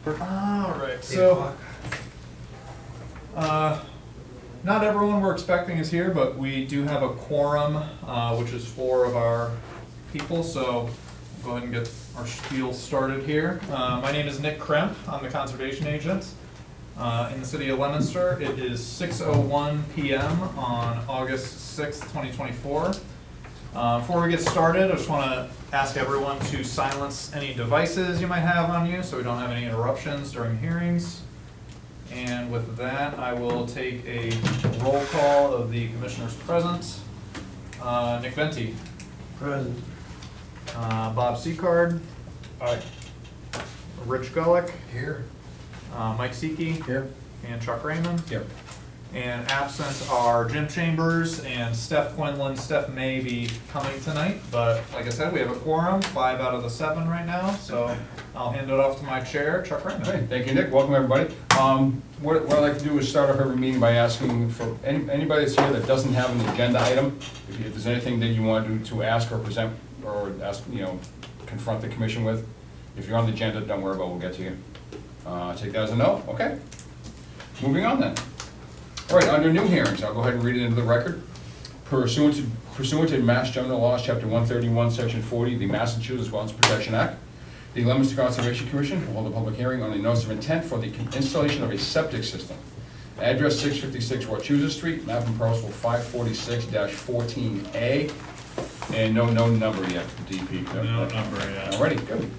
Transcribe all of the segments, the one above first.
All right, so not everyone we're expecting is here, but we do have a quorum, which is 4 of our people, so we'll go ahead and get our spiel started here. My name is Nick Kremp. I'm the conservation agent in the city of Leominster. It is 6:01 p.m. on August 6th, 2024. Before we get started, I just want to ask everyone to silence any devices you might have on you so we don't have any interruptions during hearings. And with that, I will take a roll call of the commissioners present. Nick Venti. Present. Bob Seacard. Aye. Rich Gullick. Here. Mike Seekey. Here. And Chuck Raymond. Here. And absent are Jim Chambers and Steph Quinlan. Steph may be coming tonight, but like I said, we have a quorum, 5 out of the 7 right now, so I'll hand it off to my chair, Chuck Raymond. Okay, thank you, Nick. Welcome, everybody. What I'd like to do is start off every meeting by asking for anybody that's here that doesn't have an agenda item, if there's anything that you want to ask or present or ask, confront the commission with. If you're on the agenda, don't worry about it, we'll get to you. Take that as a no, okay? Moving on then. All right, under new hearings, I'll go ahead and read it into the record. Pursuant to Mass General Laws, Chapter 131, Section 40, the Massachusetts Wetlands Protection Act, the Leominster Conservation Commission will hold a public hearing on a notice of intent for the installation of a septic system. Address 656 Wachusett Street, map and parcel 546-14A, and no number yet, DP. No number yet. Alrighty, good.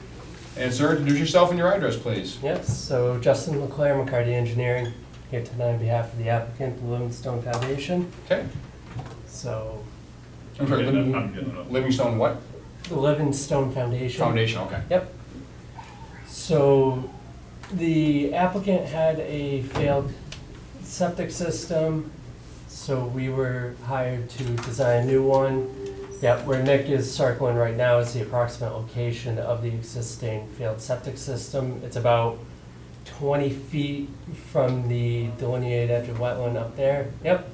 And sir, introduce yourself and your address, please. Yes, so Justin LeClaire, McCarty Engineering, here tonight on behalf of the applicant, the Livingstone Foundation. Okay. So, I'm sorry, Livingstone what? the Livingstone Foundation. Foundation, okay. Yep. So, the applicant had a failed septic system, so we were hired to design a new one. Yep, where Nick is circling right now is the approximate location of the existing failed septic system. It's about 20 feet from the delineated edge of wetland up there. Yep.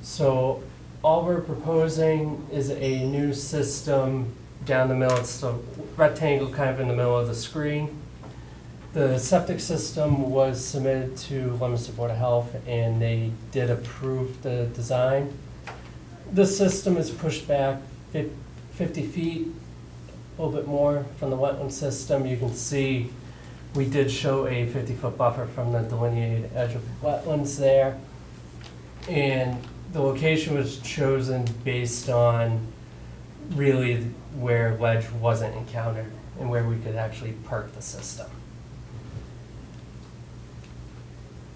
So all we're proposing is a new system down the middle. It's a rectangle kind of in the middle of the screen. The septic system was submitted to Leominster Board of Health and they did approve the design. The system is pushed back 50 feet, a little bit more from the wetland system. You can see we did show a 50-foot buffer from the delineated edge of wetlands there. And the location was chosen based on really where ledge wasn't encountered and where we could actually park the system.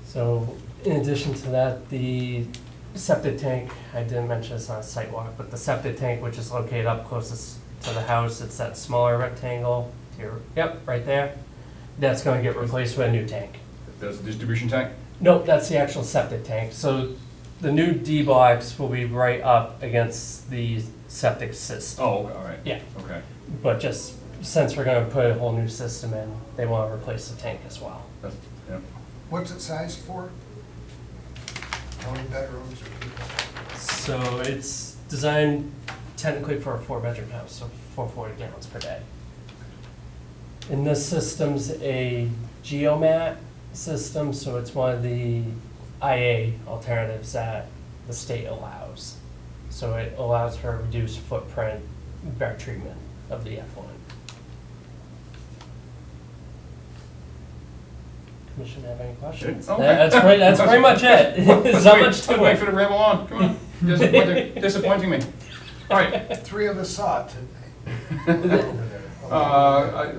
So in addition to that, the septic tank, I didn't mention this on a site walk, but the septic tank, which is located up closest to the house, it's that smaller rectangle here. Yep, right there. That's going to get replaced with a new tank. That's the distribution tank? Nope, that's the actual septic tank. So the new D box will be right up against the septic system. Oh, all right. Yeah. Okay. But just since we're going to put a whole new system in, they want to replace the tank as well. Yeah. What's it sized for? How many bedrooms or people? So it's designed technically for a 4-bedroom house, so 440 gallons per day. And this system's a geomat system, so it's one of the IA alternatives that the state allows. So it allows for a reduced footprint, better treatment of the effluent. Commission have any questions? Okay. That's pretty much it. There's not much to Wait for it. the ramble on. Come on. Disappointing me. All right. 3 of us saw it today.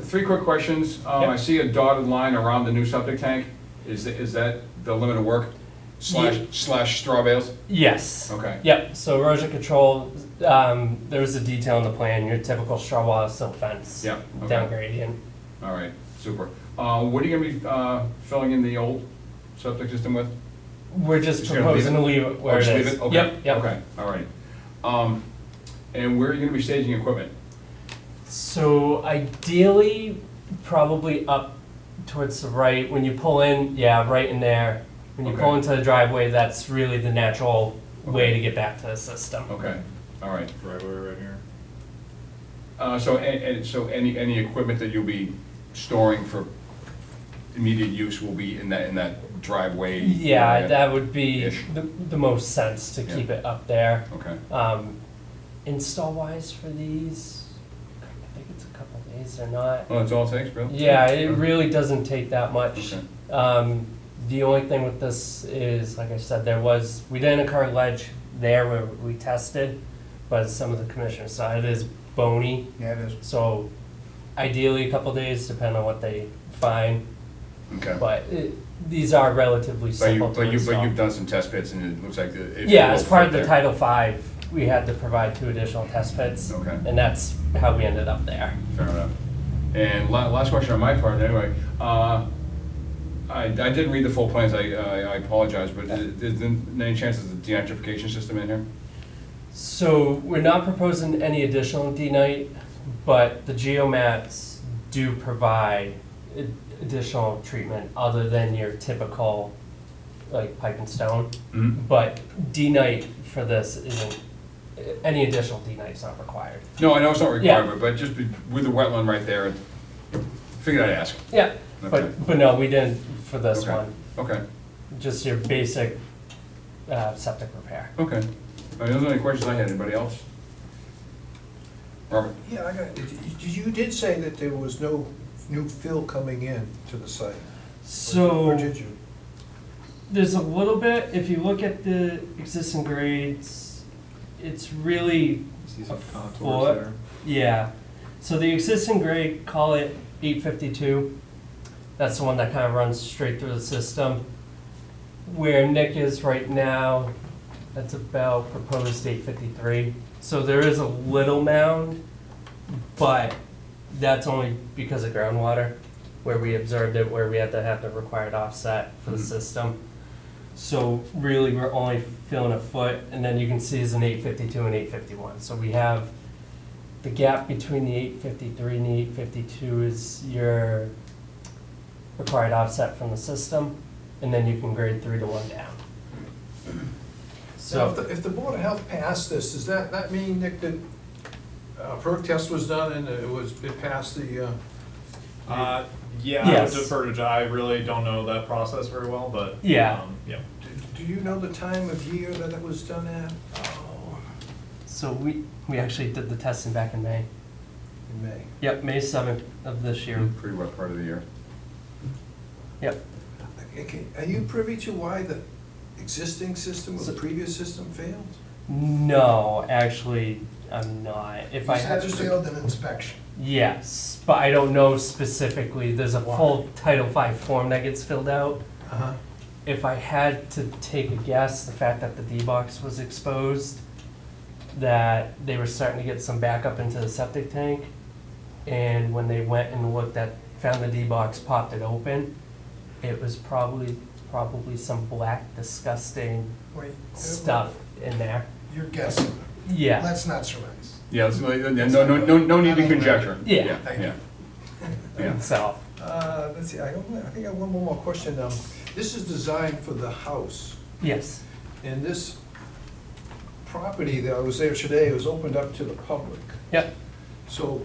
3 quick questions. I see a dotted line around the new septic tank. Is that the limit of work slash straw bales? Yes. Okay. Yep, so erosion control, there's a detail in the plan, your typical straw wall silt fence. Yeah. Okay. Down gradient. All right. Super. What are you going to be filling in the old septic system with? We're just Just gonna leave proposing it? to leave it where it Just is. leave it? Okay. Yep. Okay. All right. And where are you going to be staging equipment? So ideally, probably up towards the right, when you pull in, yeah, right in there. When you pull Okay. into the driveway, that's really the natural way Okay. to get back to the system. Okay. All right. Driveway right here. So any equipment that you'll be storing for immediate use will be in that driveway? Yeah, area? that would be Ish. the most sense to keep Yeah. it up there. Okay, Install wise for these, I think it's a couple days, they're not. well, that's all it takes, really? Yeah, it really doesn't take that much. Okay. The only thing with this is, like I said, we didn't incur ledge there where we tested, but some of the commissioners saw it is bony. Yeah, it is. So ideally, a couple days, depending on what they find, Okay. but these are relatively simple to But install. you've done some test pits and it looks like it. Yeah, will as part fit of the there. Title V, we had to provide 2 additional test pits. Okay. And that's how we ended up there. Fair enough. And last question on my part, anyway. I did read the full plans, I apologize, but is there any chances of de-nitrification system in here? So we're not proposing any additional D-night, but the geomats do provide additional treatment other than your typical, like, pipe and stone. Mhm. But D-night for this isn't, any additional D-night's not required. No, I know it's not Yeah. required, but just with the wetland right there, figured I'd ask. Yeah, Okay. but no, we didn't for this Okay. one. Okay, Just your basic septic repair. okay. Those are any questions I had. Anybody else? Robert? Yeah, you did say that there was no new fill coming in to the site. So. Or did you? There's a little bit, if you look at the existing grades, it's really, See some contours foot. there. yeah. So the existing grade, call it 852. That's the one that kind of runs straight through the system. Where Nick is right now, that's about proposed 853. So there is a little mound, but that's only because of groundwater, where we observed it, where we had to have the required offset for the Mhm. system. So really, we're only filling a foot, and then you can see is an 852 and 851. So we have the gap between the 853 and the 852 is your required offset from the system, and then you can grade 3 to 1 down. So So, if the Board of Health passed this, does that mean, Nick, that a perk test was done and it passed the, Yeah, I would Yes. defer to Jai. I really don't know that process very well, but. Yeah. Yeah. do you know the time of year that it was done at? so we actually did the testing back in May. In May. Yep, May 7th of this year. Pretty wet part of the year. Yep. Okay, are you privy to why the existing system or the So- previous system failed? No, actually, I'm not. If I had Just to, failed an inspection. yes, but I don't know specifically. There's a Why? full Title V form that gets filled out. Uh-huh. If I had to take a guess, the fact that the D-box was exposed, that they were starting to get some backup into the septic tank, and when they went and looked at, found the D-box, popped it open, it was probably some black, disgusting Wait. stuff in there. You're guessing. Yeah, Let's not surmise. Yeah, no need to conjecture. Yeah. Yeah. Yeah. so, Let's see, I think I have one more question. This is designed for the house, yes. and this property that I was there today was opened up to the public. Yep. So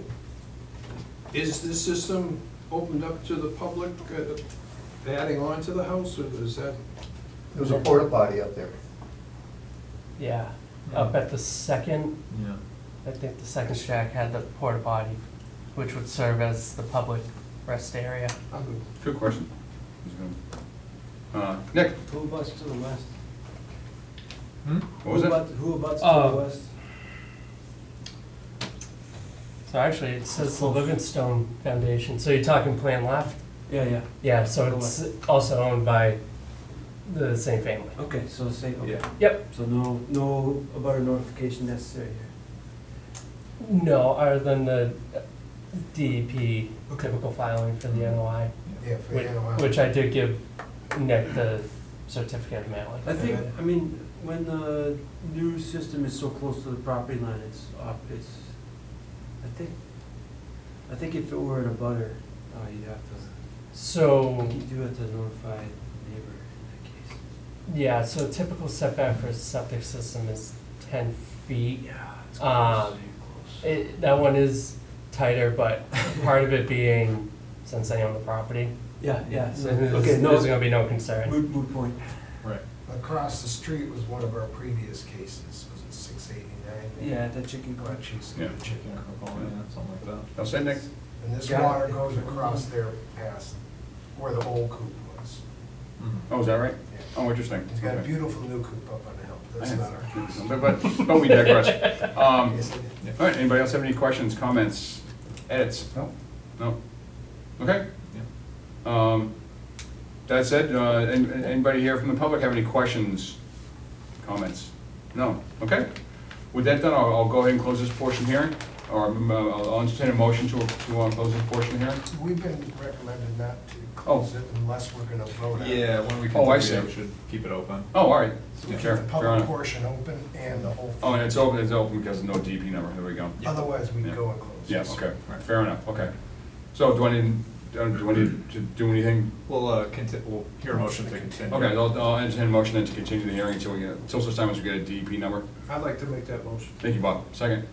is this system opened up to the public, adding on to the house, or is that? There was a porta potty up there. Yeah. Up at the second, Yeah. I think the second shack had the porta potty, which would serve as the public rest area. I'm good. Good question. Nick, Who abuts to the west? Hmm? what was it? Who abuts to Oh. the west? So actually, it says the Livingstone Foundation. So you're talking plan left? Yeah, yeah. Yeah, so it's also owned by the same family. Okay, so the same, okay. Yep. So no abutter notification necessary here. No, other than the DEP typical filing for the NOI, Yeah, for the NOI. which I did give Nick the certificate of mailing. I think, I mean, when the new system is so close to the property line, I think if it were in a butter, you'd have So, to, you do have to notify the neighbor in that case. yeah, so a typical setback for a septic system is 10 feet. Yeah, it's Um, That one is tighter, but part of it being, since I own the property, Yeah, so Okay, no. there's gonna be no concern. Moot point. Right. Across the street was one of our previous cases, was it 689? Yeah, the chicken What coop. she said, Yeah. the chicken. Something like that. I'll say Nick. And this Got it. water goes across there past where the old coop was. Oh, is that right? Yeah. Oh, interesting. He's got a Okay. beautiful new coop up on the hill, that's not our. But we digress. Yes, it is. All right, anybody else have any questions, comments, edits? No? No? Okay. That said, anybody here from the public have any questions, comments? No? Okay. With that done, I'll go ahead and close this portion hearing, or I'll entertain a motion to close this portion hearing. We've been recommended not to close it unless we're gonna vote on it. Yeah, when we Oh, I continue, see. we should keep it open. Oh, all right. So we keep Fair, the fair public enough. portion open and the whole. Oh, and it's open because no DP number, there we go. Otherwise, we'd Yeah. go and close. Yes, okay, Right. fair enough, okay. So do I need to do anything? We'll hear a motion to continue. Okay, I'll entertain a motion then to continue the hearing until such time as we get a DEP number. I'd like to make that motion. Thank you, Bob. Second?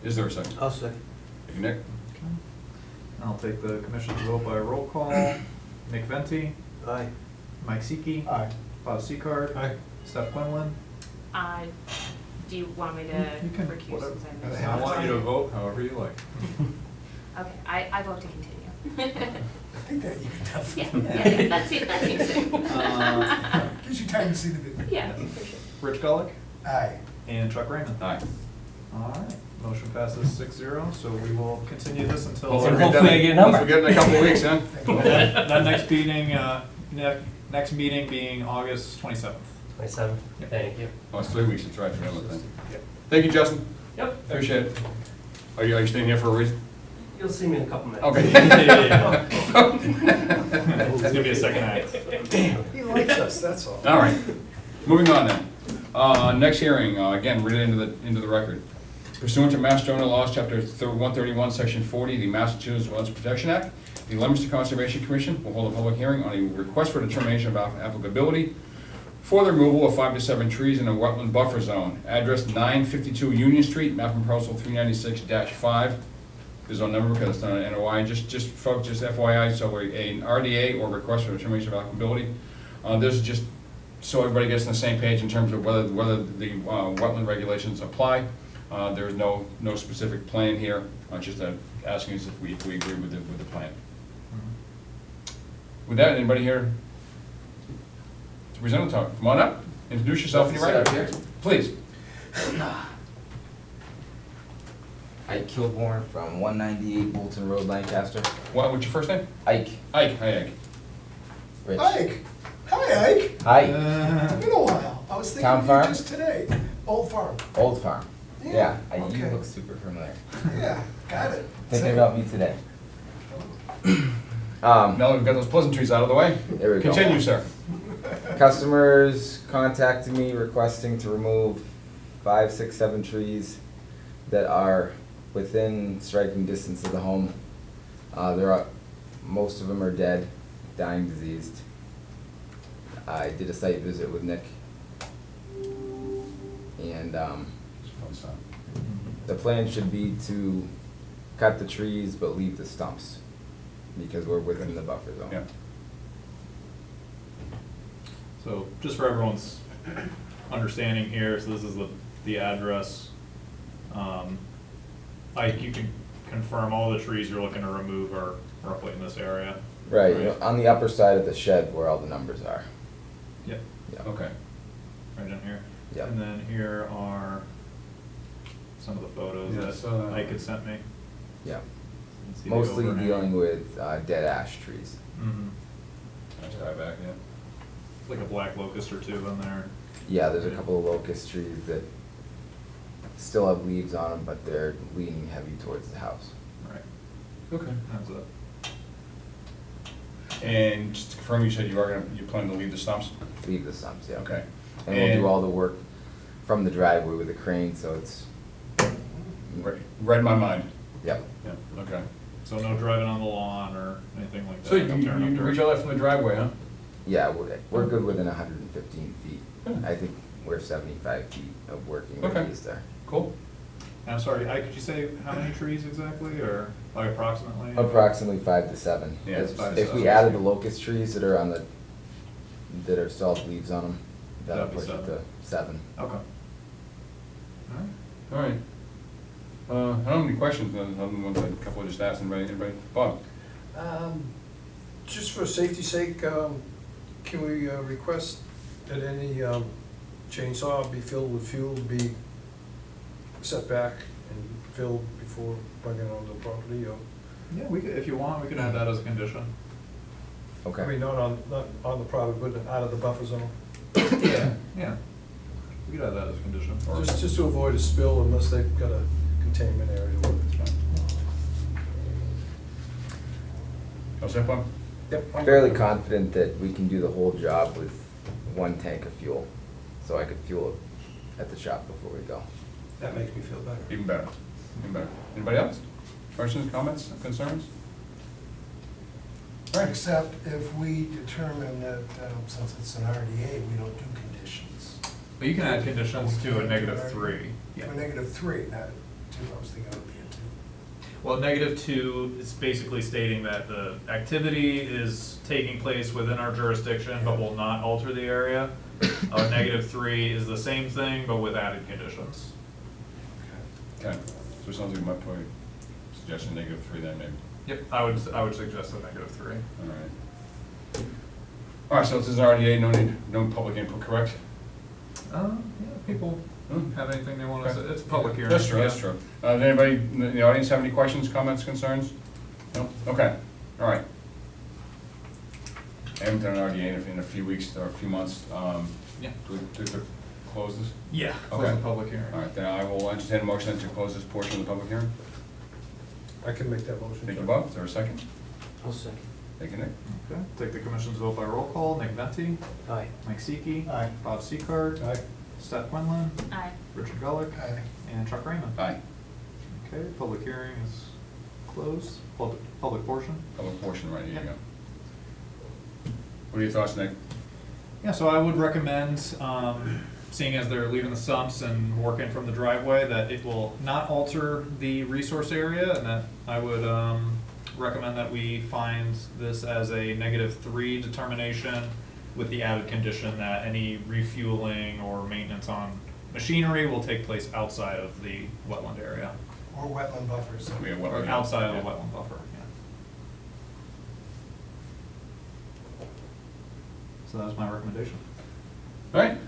Is there a second? I'll second. Thank you, Nick. Okay. I'll take the commission's vote by roll call. Nick Venti, Aye. Mike Siki, Aye. Bob Seacard, Aye. Steph Quinlan. Do you want me to You can, recuse whatever. since I missed? I want you to vote however you like. Okay, I vote to continue. I think that you can Yeah, definitely. yeah, that seems safe. Gives you time to see the video. Yeah, for sure. Rich Gullick Aye. and Chuck Raymond. Aye. All right, motion passes 6-0, so we will continue this until. Hopefully Hopefully I get a number. We'll get in a couple of weeks, huh? That next meeting, next meeting being August 27th. 27, thank you. Oh, it's 3 weeks, that's right, I forgot about that. Thank you, Justin. Yep. Appreciate it. Are you staying here for a reason? You'll see me in a couple minutes. Okay. It's gonna be a second act. He likes us, that's all. All right, moving on then. Next hearing, again, read it into the record. Pursuant to Mass General Laws, Chapter 131, Section 40, the Massachusetts Wetlands Protection Act, the Leominster Conservation Commission will hold a public hearing on a request for determination about applicability for the removal of 5 to 7 trees in a wetland buffer zone. Address 952 Union Street, map and parcel 396-5. There's no number because it's not an NOI, just folks, just FYI, so we're an RDA or request for determination of applicability. This is just so everybody gets on the same page in terms of whether the wetland regulations apply. There's no specific plan here, just asking us if we agree with the plan. With that, anybody here to present the talk? Come on up, introduce yourself and your record, please. Ike Kilborn from 198 Bolton Road, Lancaster. What's your first name? Ike. Ike. Hi, Ike. Rich. Ike, hi Ike. Hi. It's been a while. I was thinking Town of you farm? just today. Old farm. Old Farm. Yeah, You okay. look super familiar. Yeah, got it. Thinking about me today. Now that we've got those pleasantries out of the way, There we go. continue, sir. Customers contacted me requesting to remove 5, 6, 7 trees that are within striking distance of the home. Most of them are dead, dying, diseased. I did a site visit with Nick, and It's a fun stuff. the plan should be to cut the trees but leave the stumps, because we're within the buffer zone. Yeah. So just for everyone's understanding here, so this is the address. Ike, you can confirm all the trees you're looking to remove are roughly in this area? Right, on the upper side of the shed where all the numbers are. Yep, Yeah. Okay. right in here. Yep. And then here are some of the photos Yeah, I saw that. that Ike had sent me. Yeah. You can see the Mostly overhang. dealing with dead ash trees. Mhm. Nice tie back, yeah. Like a black locust or two in there. Yeah, there's a couple of locust trees that still have leaves on them, but they're leaning heavy towards the house. Right, Okay. that's it. And just to confirm, you said you plan to leave the stumps? Leave the stumps, yeah. Okay. And we'll do all the work from the driveway with a crane, so it's, Read my mind. yep. Yeah, okay. So no driving on the lawn or anything like that? So you no tearing up dirt? reach out from the driveway, huh? Yeah, we're good within 115 feet. I think we're 75 feet of working Okay. radius there. Cool. I'm sorry, could you say how many trees exactly, or like approximately? Approximately 5 to 7. Yeah, If 5 to if we 7. added the locust trees that are on the, that are still have leaves on them, that'll That'd be push it 7. to 7. Okay. Alright. All right. I don't have any questions, other than what a couple of just asked. Anybody? Bob? Just for safety's sake, can we request that any chainsaw be filled with fuel, be set back and filled before bringing it onto the property, or? Yeah, we could, if you want, we could add that as a condition. I Okay. mean, not on the property, but out of the buffer zone. Yeah. Yeah. We could add that as a condition. Just to avoid a spill unless they've got a containment area. How's that, Bob? Yep. Fairly confident that we can do the whole job with 1 tank of fuel, so I could fuel it at the shop before we go. That makes me feel better. Even better. Even better. Anybody else? Questions, comments, concerns? All right. Except if we determine that, since it's an RDA, we don't do conditions. But you can add conditions to a -3. Yeah. To a -3, not 2, I was thinking it would be a 2. Well, -2 is basically stating that the activity is taking place within our jurisdiction, but will not alter the area. A -3 is the same thing, but with added conditions. Okay. So it sounds like we might probably suggest a -3 then, maybe. Yep, I would suggest a -3. All right. All right, so this is RDA, no public input, correct? Yeah, people have anything they want to say, it's a public hearing. That's true, that's yeah. true. Does anybody in the audience have any questions, comments, concerns? No? Okay, all right. I haven't done an RDA in a few weeks or a few months. Yeah. Do we have to close this? Yeah, close Okay. the public hearing. All right, then I will entertain a motion to close this portion of the public hearing. I can make that motion. Thank you, Bob. Is there a second? I'll second. Thank you, Nick. Okay, take the commission's vote by roll call. Nick Venti, Aye. Mike Seeki. Aye. Bob Seacard. Aye. Steph Quinlan. Aye. Richard Gulick. Aye. And Chuck Raymond. Aye. Okay, public hearing is closed. Public portion. Public portion, right, here you Yeah. go. What are your thoughts, Nick? Yeah, so I would recommend, seeing as they're leaving the sumps and working from the driveway, that it will not alter the resource area, and that I would recommend that we find this as a -3 determination with the added condition that any refueling or maintenance on machinery will take place outside of the wetland area, Or wetland buffers. We have or wetland. outside of Yeah. the wetland buffer, yeah. So that's my recommendation. All right.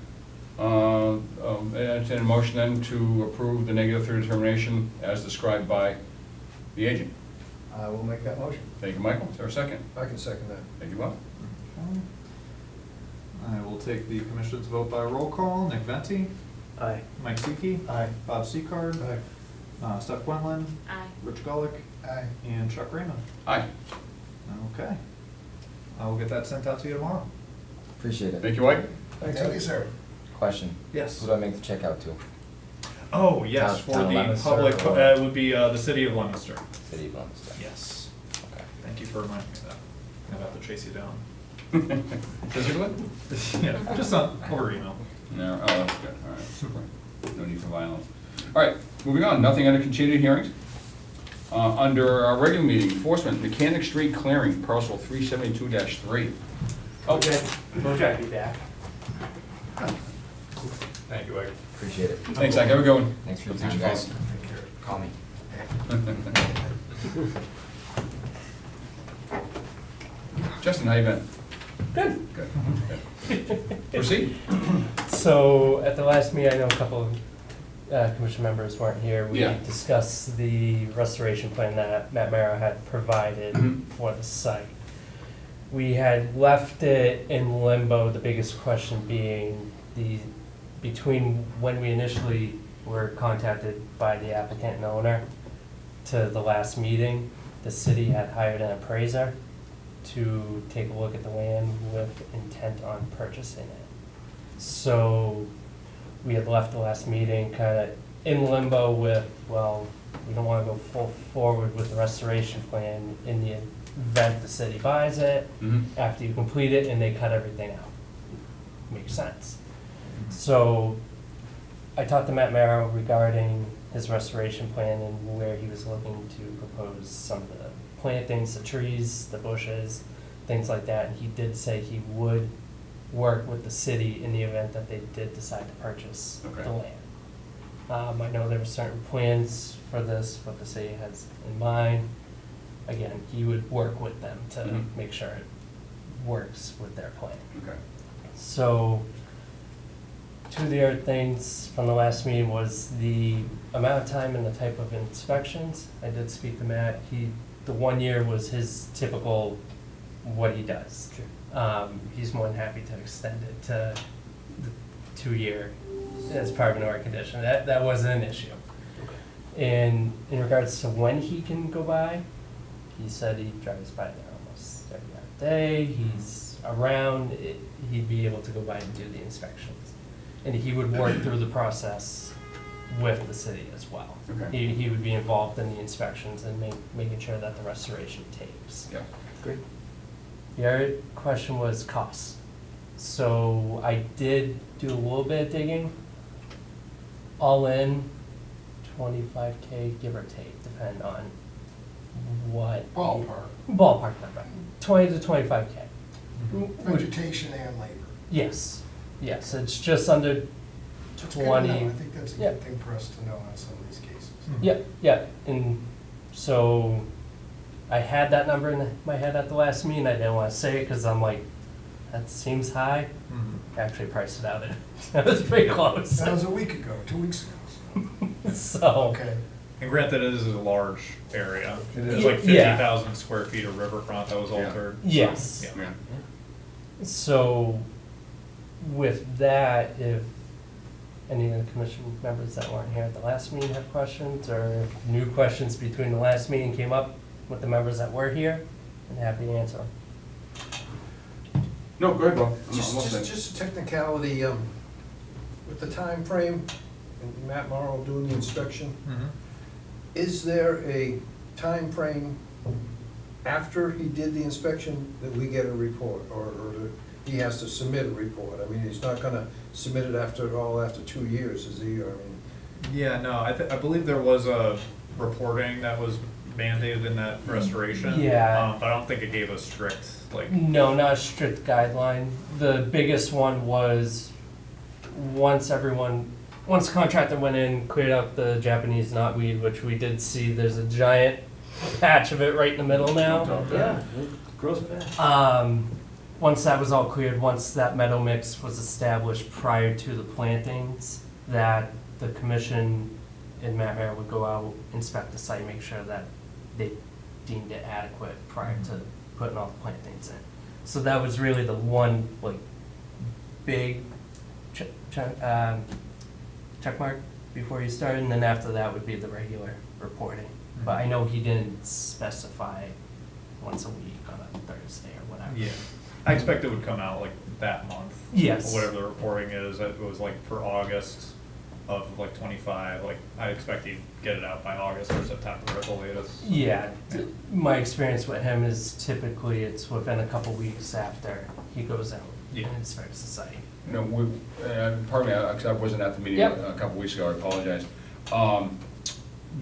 Entertain a motion then to approve the -3 determination as described by the agent. I will make that motion. Thank you, Michael. Is there a second? I can second that. Thank you, Bob. Okay. I will take the commission's vote by roll call. Nick Venti, Aye. Mike Seeki. Aye. Bob Seacard. Aye. Steph Quinlan. Aye. Rich Gulick. Aye. And Chuck Raymond. Aye. Okay. I will get that sent out to you tomorrow. Appreciate it. Thank you, White. Thank you, sir. Question. Yes. Who do I make the check out to? Oh, yes, Town- for Town of the Leominster public, or- it would be the city of Leominster. City of Leominster? Yes. Okay. Thank you for reminding me of that. I'd have to chase you down. Physically? Yeah, just over email. No, oh, that's good. All right, super. No need for violence. All right, moving on. Nothing under continued hearings. Under our regular meeting, enforcement, Mechanic Street clearing, parcel 372-3. Okay. Okay. Be back. Thank you, Ike. Appreciate it. Thanks, Zach. Have a good one. Thanks for your time, guys. Take care. Call me. Justin, how you been? Good. Good. Proceed. So at the last meeting, I know a couple of commission members weren't here. We Yeah. discussed the restoration plan that Matt Mara had provided Mhm. for the site. We had left it in limbo, the biggest question being between when we initially were contacted by the applicant and owner to the last meeting, the city had hired an appraiser to take a look at the land with intent on purchasing it. So we had left the last meeting kind of in limbo with, well, we don't want to go full forward with the restoration plan in the event the city buys it, Mhm. after you complete it and they cut everything out. Makes sense. So I talked to Matt Merrow regarding his restoration plan and where he was looking to propose some of the plantings, the trees, the bushes, things like that. And he did say he would work with the city in the event that they did decide to purchase Okay. the land. I know there were certain plans for this, what the city has in mind. Again, he would work with them to Mhm. make sure it works with their plan. Okay. So, two of the other things from the last meeting was the amount of time and the type of inspections. I did speak to Matt. The 1 year was his typical, what he does. He's more than happy to extend it to the 2 year as part of an order condition. That wasn't an issue. And in regards to when he can go by, he said he drives by there almost every other day. He's around. He'd be able to go by and do the inspections. And he would work through the process with the city as well. Okay. He would be involved in the inspections and making sure that the restoration takes. Yeah. Great. The other question was costs. So I did do a little bit of digging. All in, 25K, give or take, depending on what. Ballpark, Ballpark number, 20 to 25K. vegetation and labor. Yes, yes, it's just under That's good to 20. know. I think that's a Yeah. good thing for us to know on some of these cases. Yeah, yeah, and so I had that number in my head at the last meeting. I didn't want to say it because I'm like, that seems high. Mhm. Actually priced it out. That was pretty close. That was a week ago, 2 weeks ago. So, Okay. And granted, it is a large area. It There's is. like Yeah. 50,000 square feet of riverfront that was Yeah. altered. yes. Yeah. Yeah. So with that, if any of the commission members that weren't here at the last meeting have questions, or if new questions between the last meeting came up with the members that were here, I'm happy to answer them. No, go ahead, Bob. I'm Just listening. just a technicality, with the time frame and Matt Morrow doing the inspection, Mhm. is there a time frame after he did the inspection that we get a report, or he has to submit a report? I mean, he's not gonna submit it after 2 years, is he? I mean, Yeah, no, I believe there was a reporting that was mandated in that restoration. Yeah. But I don't think it gave a strict, like, No, not a strict guideline. The biggest one was once the contractor went in, cleared out the Japanese knotweed, which we did see, there's a giant patch of it right in the middle now. Yeah, it grows fast. Once that was all cleared, once that meadow mix was established prior to the plantings, that the commission and Matt Mayer would go out, inspect the site, make sure that they deemed it adequate prior to putting all the plantings in. So that was really the one, like, big check mark before you started, and then after that would be the regular reporting. But I know he didn't specify once a week on a Thursday or whatever. yeah. I expect it would come out like that month. Yes. Or whatever the reporting is. It was like for August of like 25, like I expect he'd get it out by August or September at the latest. Yeah, my experience with him is typically it's within a couple weeks after he goes out Yeah. and inspects the site. No, pardon me, because I wasn't at the meeting Yep. a couple weeks ago, I apologize.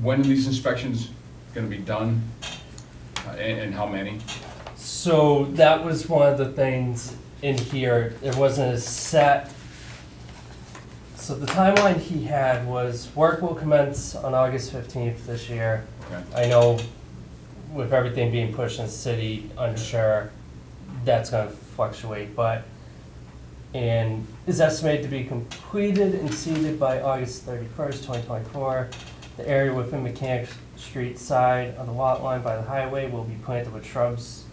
When are these inspections gonna be done, and how many? So that was one of the things in here, there wasn't a set. So the timeline he had was work will commence on August 15th this year. Okay. I know with everything being pushed in the city, unsure, that's gonna fluctuate, and is estimated to be completed and seeded by August 31st, 2024. The area within Mechanic Street side of the lot line by the highway will be planted with shrubs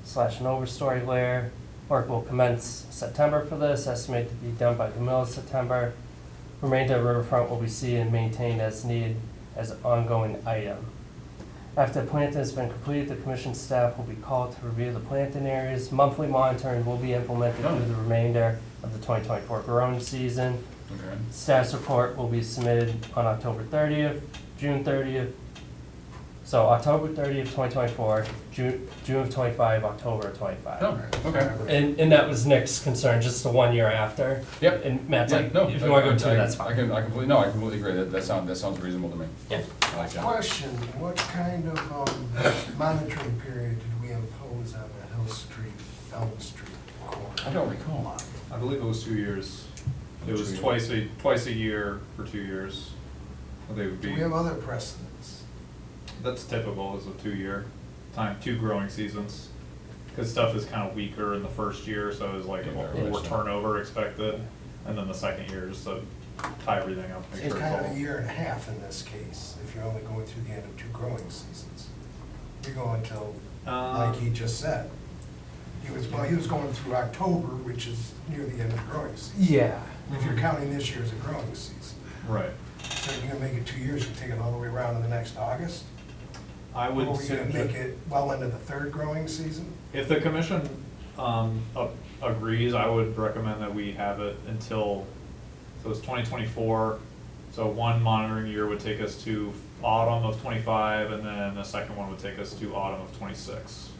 / an overstory layer. Work will commence September for this, estimated to be done by the middle of September. Remainder of riverfront will be seeded and maintained as needed as an ongoing item. After the planting has been completed, the commission staff will be called to review the planting areas. Monthly monitoring will be implemented through the remainder of the 2024 growing season. Okay. Status report will be submitted on October 30th, June 30th, So October 30th, 2024, June of 25, October of 25. Oh, okay. And that was Nick's concern, just the 1 year after. Yep. And Matt's Yeah, like, no, if you want to go 2, I- that's I fine. can, I completely, no, I completely agree, that sounds reasonable to me. Yeah. I like that. Question, what kind of monitoring period did we impose on the Hill Street, Elm Street corner? I don't recall. I believe it was 2 years. It was 2 years. twice a year for 2 years. They would Do be, we have other precedents? that's typical, is a 2 year time, 2 growing seasons. Cause stuff is kind of weaker in the first year, so it's like Yeah, more right. turnover expected. And then the second year, just to tie everything up, make It's sure kind it's of all. a year and a half in this case, if you're only going through the end of 2 growing seasons. You go until, like he just said. He was going through October, which is near the end of the growing season. Yeah. If you're counting this year as a growing season. Right. So you're gonna make it 2 years, you take it all the way around to the next August? I Or would are we say gonna make it well into the 3rd growing season? if the commission, agrees, I would recommend that we have it until, so it's 2024. So one monitoring year would take us to autumn of 25, and then the second one would take us to autumn of 26.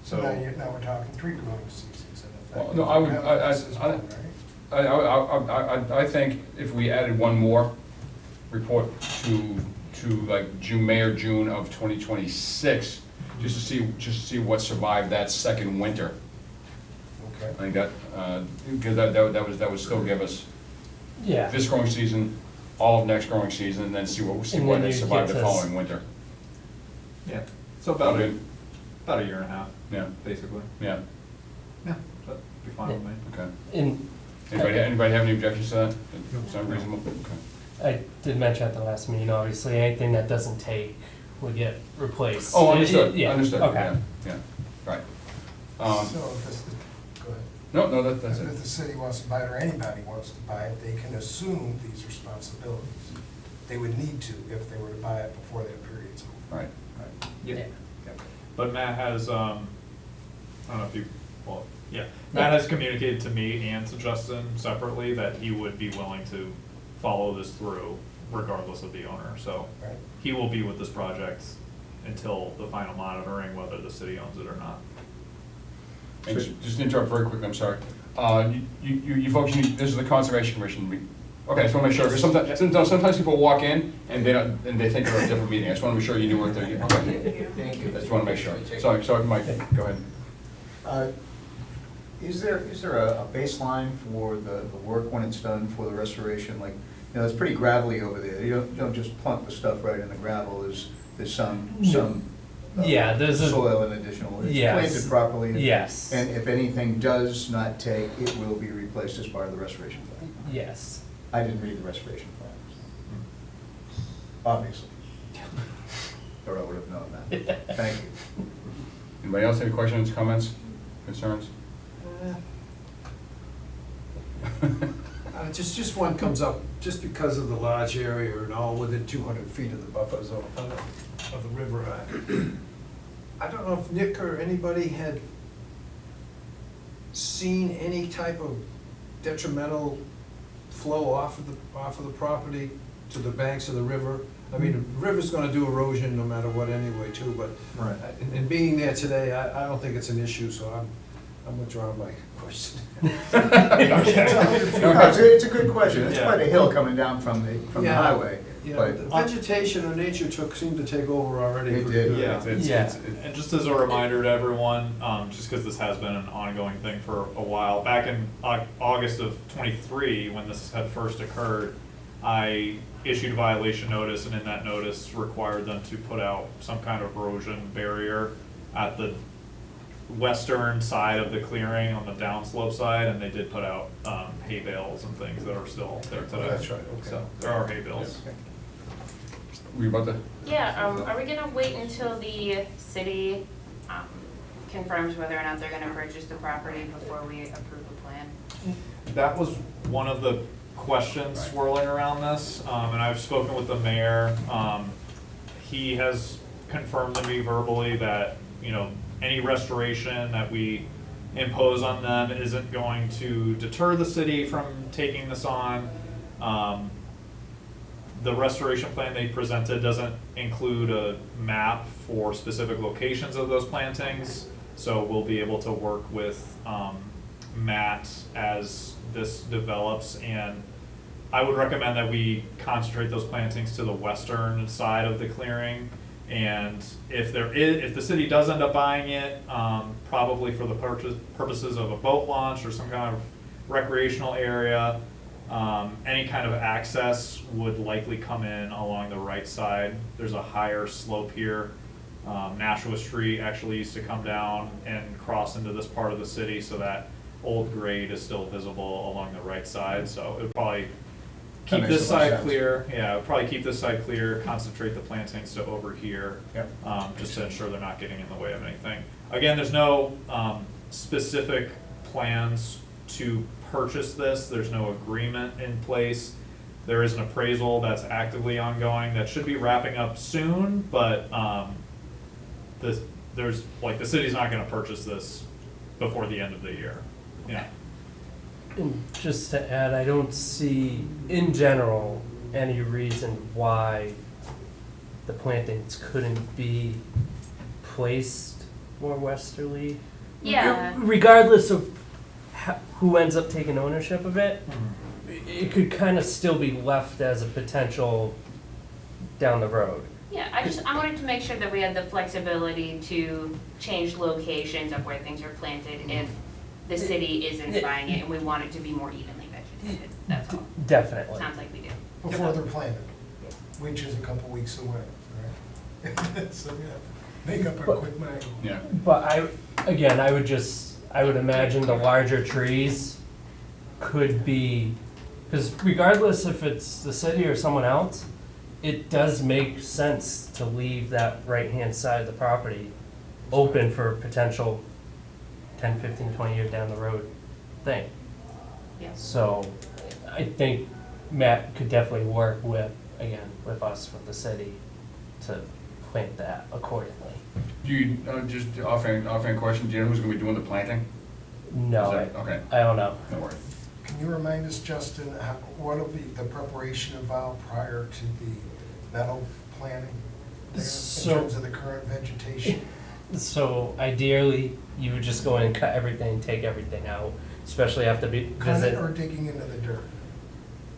So now we're talking 3 growing seasons in effect. Well, no, I would- This is one, right? I think if we added one more report to like May or June of 2026, just to see what survived that second winter. Okay. I think that, because that would still give us Yeah. this growing season, all of next growing season, and then see And what then they you survived get the to following winter. Yeah, so about Okay. about a year and a half, Yeah, basically. yeah, Yeah, that'd be fine with me. okay. And Anybody have any objections to that? Sound reasonable? Okay. I did mention at the last meeting, obviously, anything that doesn't take would get replaced. Oh, understood, Yeah, understood, okay. yeah, yeah, right. So if this, go ahead. No, that's If it. the city wants to buy it, or anybody wants to buy it, they can assume these responsibilities. They would need to if they were to buy it before that period's over. Right, right. Yeah. Yeah. But Matt has, I don't know if you, well, yeah, Matt has communicated to me and to Justin separately that he would be willing to follow this through regardless of the owner, so Right. he will be with this project until the final monitoring, whether the city owns it or not. And just to interrupt very quickly, I'm sorry. You folks, this is the Conservation Commission. Okay, I just want to make sure, because sometimes people walk in and they think they're at a different meeting. I just want to be sure you knew what they're, okay. Thank you. I just want to make sure. Sorry, Mike, go ahead. Is there a baseline for the work when it's done for the restoration? Like, you know, it's pretty gravelly over there. You don't just plunk the stuff right in the gravel. There's some Yeah, there's a- soil and additional. It's Yes. planted properly. Yes. And if anything does not take, it will be replaced as part of the restoration plan. Yes. I didn't read the restoration plan, obviously. Or I would have known that. Thank you. Anybody else have any questions, comments, concerns? Just one comes up, just because of the large area and all within 200 feet of the buffer zone of the river. I don't know if Nick or anybody had seen any type of detrimental flow off of the property to the banks of the river. I mean, the river's gonna do erosion no matter what anyway too, but Right. in being there today, I don't think it's an issue, so I'm withdrawing my question. It's a good question. It's Yeah. quite a hill coming down from the Yeah. highway. Yeah, But the vegetation or nature seemed to take over already. It pretty did. good. Yeah, Yeah. and just as a reminder to everyone, just because this has been an ongoing thing for a while, back in August of '23, when this had first occurred, I issued a violation notice, and in that notice required them to put out some kind of erosion barrier at the western side of the clearing on the downslope side, and they did put out hay bales and things that are still there today. That's right, okay. So there are hay bales. Were you about to? Yeah, are we gonna wait until the city, confirms whether or not they're gonna purchase the property before we approve the plan? That was one of the questions Right. swirling around this, and I've spoken with the mayor. He has confirmed to me verbally that, you know, any restoration that we impose on them isn't going to deter the city from taking this on. The restoration plan they presented doesn't include a map for specific locations of those plantings, so we'll be able to work with Matt as this develops, and I would recommend that we concentrate those plantings to the western side of the clearing. And if the city does end up buying it, probably for the purposes of a boat launch or some kind of recreational area, any kind of access would likely come in along the right side. There's a higher slope here. Nashua Street actually used to come down and cross into this part of the city, so that old grade is still visible along the right side. So it would probably keep makes this a lot of side sense. clear. Yeah, it would probably keep this side clear, concentrate the plantings to over here. Yep. Just to ensure they're not getting in the way of anything. Again, there's no specific plans to purchase this. There's no agreement in place. There is an appraisal that's actively ongoing that should be wrapping up soon, but the city's not gonna purchase this before the end of the year. Yeah. And just to add, I don't see, in general, any reason why the plantings couldn't be placed more westerly. Yeah. Regardless of who ends up taking ownership of it, it could kind of still be left as a potential down the road. Yeah, I wanted to make sure that we had the flexibility to change locations of where things are planted if the city isn't buying it and we want it to be more evenly vegetated, that's all. Definitely. Sounds like we do. Before they're planted, which is a couple weeks away, right? So, yeah, make up a quick mind. Yeah. But I would imagine the larger trees could be, because regardless if it's the city or someone else, it does make sense to leave that right-hand side of the property open for potential 10, 15, 20 year down the road thing. Yes. So I think Matt could definitely work with us, with the city, to plant that accordingly. Do you, just offhand question, do you know who's gonna be doing the planting? No, Is that- okay. I don't know. No worries. Can you remind us, Justin, what'll be the preparation involved prior to the meadow planting? In So- terms of the current vegetation? So ideally, you would just go in and cut everything, take everything out, especially after Cut visit. it or digging into the dirt?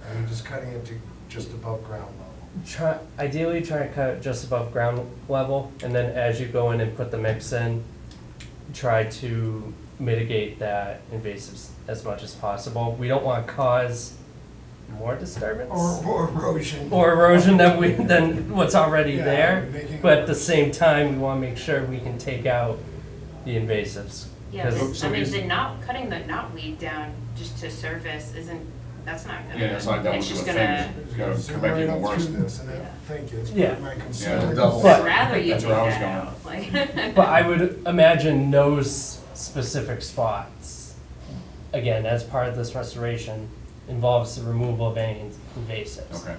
Are you just cutting it to just above ground level? Ideally, try to cut it just above ground level, and then as you go in and put the mix in, try to mitigate that invasives as much as possible. We don't want to cause more disturbance. Or erosion? Or erosion than what's already Yeah, there, making it but at the worse. same time, we wanna make sure we can take out the invasives. Yeah, 'Cause- I mean, cutting the knotweed down just to surface that's not gonna. Yeah, that's not that It's much of just a gonna. thing. It's gonna Zoom come back right even up worse. through this, and Yeah. thank you, it's Yeah. part of my concern. Yeah, double. But- I'd rather you That's take where I was that going. out, like. But I would imagine those specific spots, again, as part of this restoration, involves the removal of any invasives. Okay.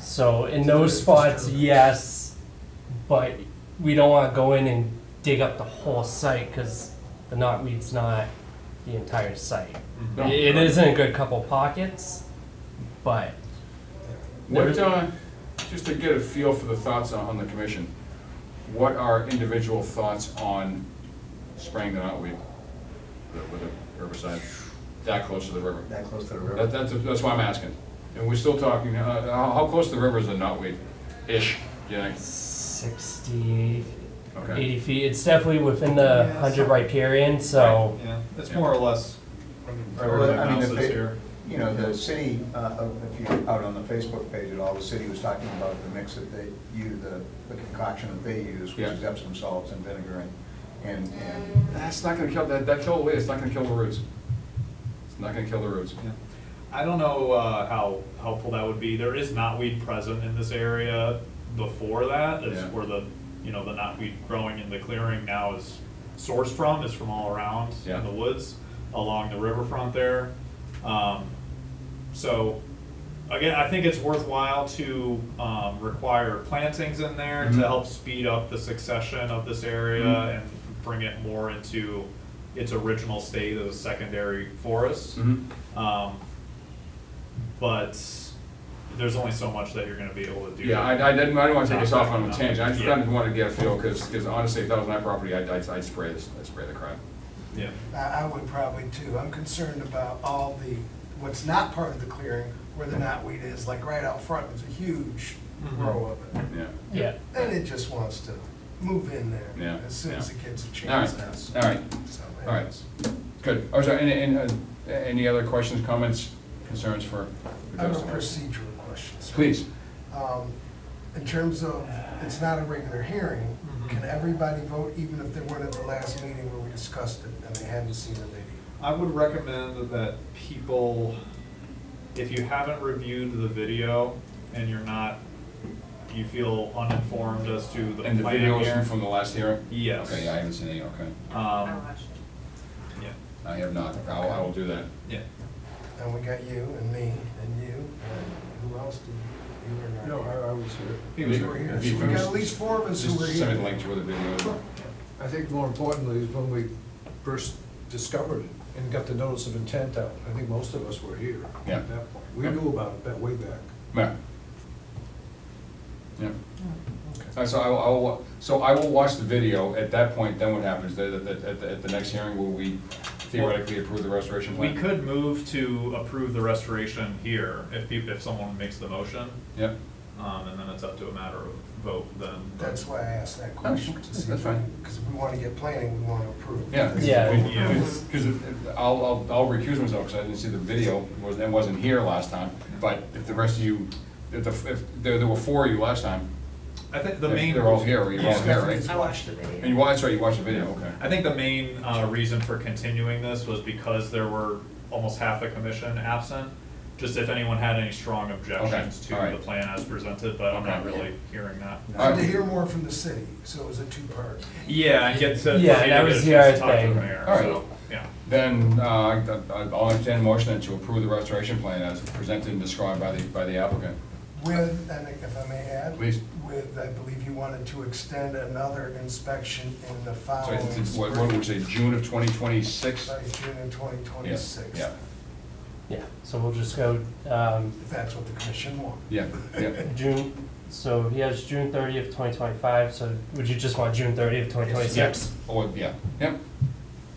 So in So those there's spots, disturbance. yes, but we don't wanna go in and dig up the whole site, cause the knotweed's not the entire site. No. It is in a good couple pockets, but What, just to get a feel for the thoughts on the commission, what are individual thoughts on spraying the knotweed with a herbicide that close to the river? That close to the river? That's why I'm asking. And we're still talking, how close to the river is the knotweed-ish, do you think? 60, Okay. 80 feet, it's definitely within the Yeah, 100 riparian, so. Yeah, it's more or less right where Well, the I mean, mouse if is they- here. You know, the city, if you're out on the Facebook page at all, the city was talking about the mix that they use, the concoction that they use, which Yeah. is Epsom salts and vinegar and That's not gonna kill, that kill away, it's not gonna kill the roots. It's not gonna kill the roots. Yeah. I don't know how helpful that would be. There is knotweed present in this area before that, is Yeah. where the knotweed growing in the clearing now is sourced from, is from all around Yeah. in the woods along the riverfront there. So, again, I think it's worthwhile to require plantings in there Mhm. to help speed up the succession of this area Mhm. and bring it more into its original state as a secondary forest. Mm-hmm. But there's only so much that you're gonna be able to do. Yeah, I didn't want to take us off on a No. tangent, I just Yeah. kind of wanted to get a feel, because honestly, if that was my property, I'd spray this, I'd spray the crap. Yeah. I would probably too. I'm concerned about all the, what's not part of the clearing, where the knotweed is, like right out front, there's a huge Mhm. row of it. Yeah. Yeah. And it just wants to move in there Yeah, as soon as yeah. it gets a All right, chance. all right, So, all right. Good. Oh, sorry, any other questions, comments, concerns for I have a Justin? procedural question. sir. Please. In terms of, it's not a regular hearing, Mhm. can everybody vote even if they weren't at the last meeting where we discussed it and they hadn't seen the video? I would recommend that people, if you haven't reviewed the video and you're not, you feel uninformed as to the And the plan video here. is from the last hearing? Yes. Okay, yeah, I haven't seen it, okay. I Um, watched it. yeah, I have not, I will do that. yeah. And we got you and me and you and who else did you were not here? I was here. He was You were here, If you so we got finish- at least 4 of us who were Just send me the here. link to where the video is. I think more importantly is when we first discovered it and got the notice of intent out. I think most of us were here Yeah. at that point. We knew about it that way back. Yeah. Yeah. So I will watch the video. At that point, then what happens? At the next hearing, will we theoretically approve the restoration We plan? could move to approve the restoration here if someone makes the motion, Yep. and then it's up to a matter of vote then. That's why I asked that question, to see, That's fine. because if we want to get planning, we want to approve. Yeah. Yeah. Because I'll recuse myself because I didn't see the video, it wasn't here last time. But if the rest of you, if there were 4 of you last time, I think the if main. they're all here, you're all here, right? I watched the video. And you watched, sorry, you watched the video, okay. I think the main reason for continuing this was because there were almost half the commission absent. Just if anyone had any strong objections to all right. the plan as presented, but I'm not Okay. really hearing that. I had to hear more from the city, so it was a 2-part. Yeah, and get to. Yeah, for you that to was get a chance the to talk to thing. the mayor, All right. so, yeah. Then I'll entertain a motion then to approve the restoration plan as presented and described by the applicant. With, and if I may add. Please. With, I believe you wanted to extend another inspection in the So following it's, spring. what would we say, June of 2026? By June of 2026. Yeah, Yeah, so we'll just go, If that's what the commission wants. yeah, yeah. June, so he has June 30th, 2025, so would you just want June 30th, 2026? Oh, yeah, yep,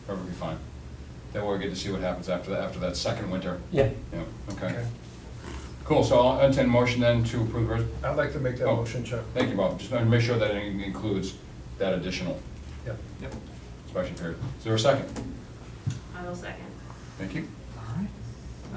perfectly fine. Then we'll get to see what happens after that second winter. Yeah. Yeah, okay. Cool, so I'll entertain a motion then to approve the I'd like to make that Oh. motion, Chuck. Thank you, Bob. Just want to make sure that it includes that additional Yep. Yep. inspection period. Is there a second? I will second. Thank you. All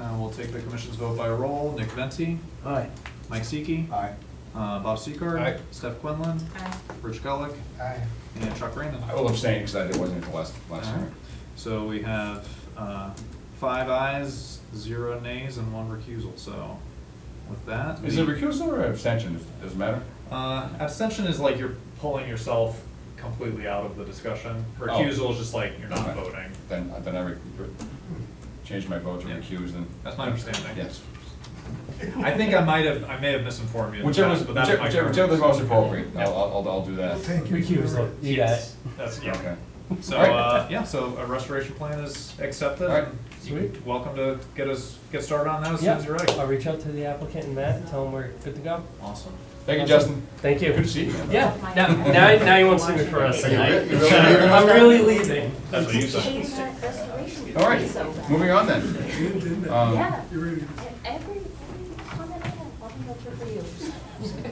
right. We'll take the commission's vote by roll. Nick Venti, Aye. Mike Seiki, Aye. Bob Secord, Aye. Steph Quinlan, Aye. Rich Gullick, Aye. and Chuck Raymond. I will abstain because I wasn't at the last All right. hearing. So we have 5 ayes, 0 nays, and 1 recusal. So with that. Is it recusal or abstention? Does it matter? Abstention is like you're pulling yourself completely out of the discussion. Recusal is just like you're not Okay. voting. Then I changed my vote to Yeah. recuse then. That's my understanding. Yes. I think I may have misinformed you. in the Whichever past, but that's my current- whichever is most appropriate, Yeah. I'll do that. Well, thank you. Recusal, you got it. That's, yeah. Okay. So, All right. yeah, so a restoration plan is accepted. All right. and you're welcome to get started on that as soon Yeah, as you're ready. I'll reach out to the applicant and Matt, and tell them we're good to go. Awesome. Thank you, Awesome. Justin. Thank you. Good to see you. Yeah, now you won't see me for us tonight. You really leaving us? I'm really leaving. That's what you said. All right, moving on then. Yeah, You ready? every comment I have, I'll go through for you.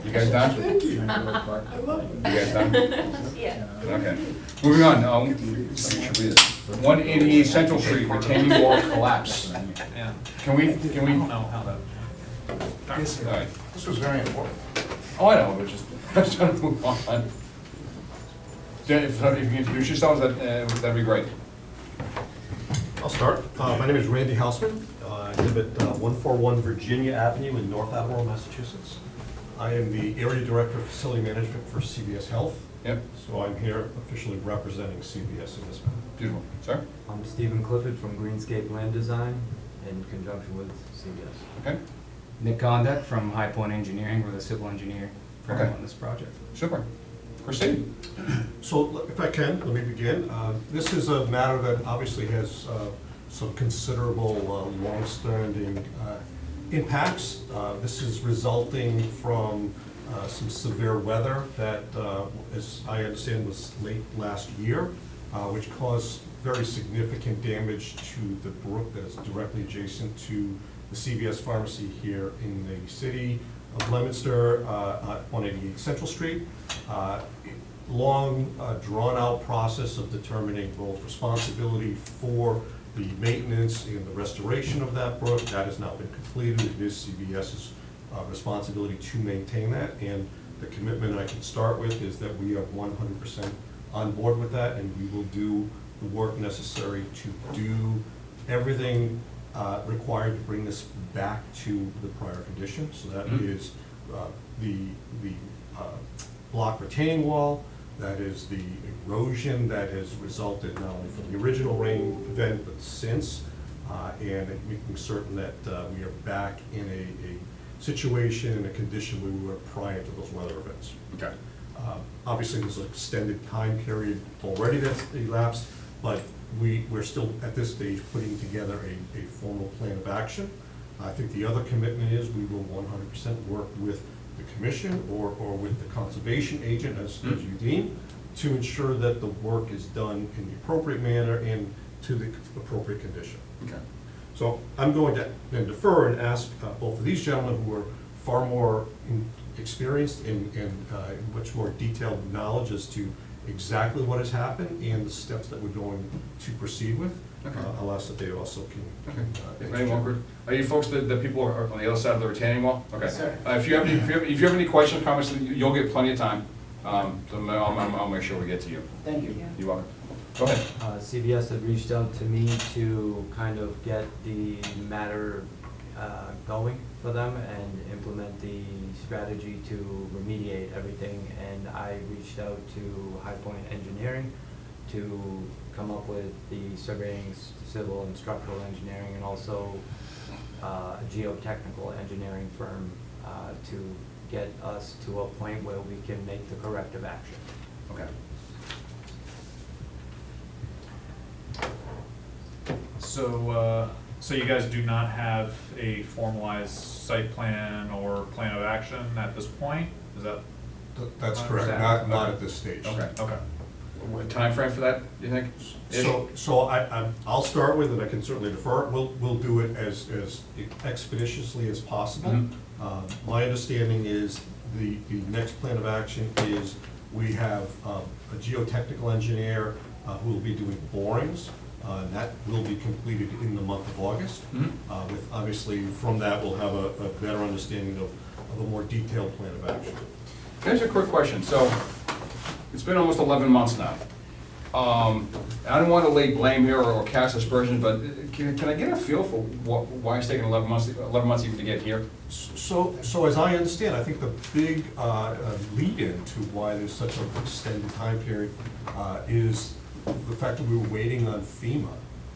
You guys done? Thank you. You guys done? Yeah. Okay. Moving on, let me should read it. 188 Central Street, retaining wall collapse. Yeah. Can we, I don't know how that. Yes, all sir. right. This was very important. Oh, I know, but just trying to move on. Jen, if you can introduce yourselves, that'd be great. I'll start. My name is Randy Hausman. I live at 141 Virginia Avenue in North Attleboro, Massachusetts. I am the Area Director of Facility Management for CVS Health, Yep, so I'm here officially representing CVS in this matter. beautiful. Sir? I'm Stephen Clifford from Greenscape Land Design in conjunction with CBS. Okay, Nick Gondek from High Point Engineering, we're the civil engineer for Okay. on this project. super. Proceed. So if I can, let me begin. This is a matter that obviously has some considerable long-standing impacts. This is resulting from some severe weather that, as I understand, was late last year, which caused very significant damage to the brook that is directly adjacent to the CVS pharmacy here in the city of Leominster, 188 Central Street. Long, drawn-out process of determining both responsibility for the maintenance and the restoration of that brook. That has now been completed. It is CVS's responsibility to maintain that, and the commitment I can start with is that we are 100% on board with that, and we will do the work necessary to do everything required to bring this back to the prior condition. So that is the block retaining wall, that is the erosion that has resulted not only from the original rain event, but since, and making certain that we are back in a situation and a condition where we were prior to those weather events. Okay. Obviously, there's an extended time period already that's elapsed, but we're still, at this stage, putting together a formal plan of action. I think the other commitment is we will 100% work with the commission or with the conservation agent, as you deem, to ensure that the work is done in the appropriate manner and to the appropriate condition. Okay. So I'm going to then defer and ask both of these gentlemen, who are far more experienced and much more detailed knowledge as to exactly what has happened and the steps that we're going to proceed with. Okay. I'll ask that they also can. Are you folks the people are on the other side of the retaining wall? Okay. Yes, sir. If you have any questions, comments, you'll get plenty of time. So I'll make sure we get to you. Thank you. You're welcome. Go ahead. CVS had reached out to me to kind of get the matter going for them and implement the strategy to remediate everything. And I reached out to High Point Engineering to come up with the surveying, civil and structural engineering, and also a geotechnical engineering firm to get us to a point where we can make the corrective action. Okay. So you guys do not have a formalized site plan or plan of action at this point? Is that? That's correct, not at this stage. Okay. Okay. What time frame for that, do you think? So I'll start with, and I can certainly defer, we'll do it as expeditiously as possible. Mm-hmm. My understanding is the next plan of action is we have a geotechnical engineer who will be doing borings. That will be completed in the month of August. Mm-hmm. With obviously, from that, we'll have a better understanding of a more detailed plan of action. Here's a quick question. So, it's been almost 11 months now. I don't want to lay blame here or cast aspersions, but can I get a feel for why it's taken 11 months even to get here? So as I understand, I think the big lead-in to why there's such an extended time period is the fact that we were waiting on FEMA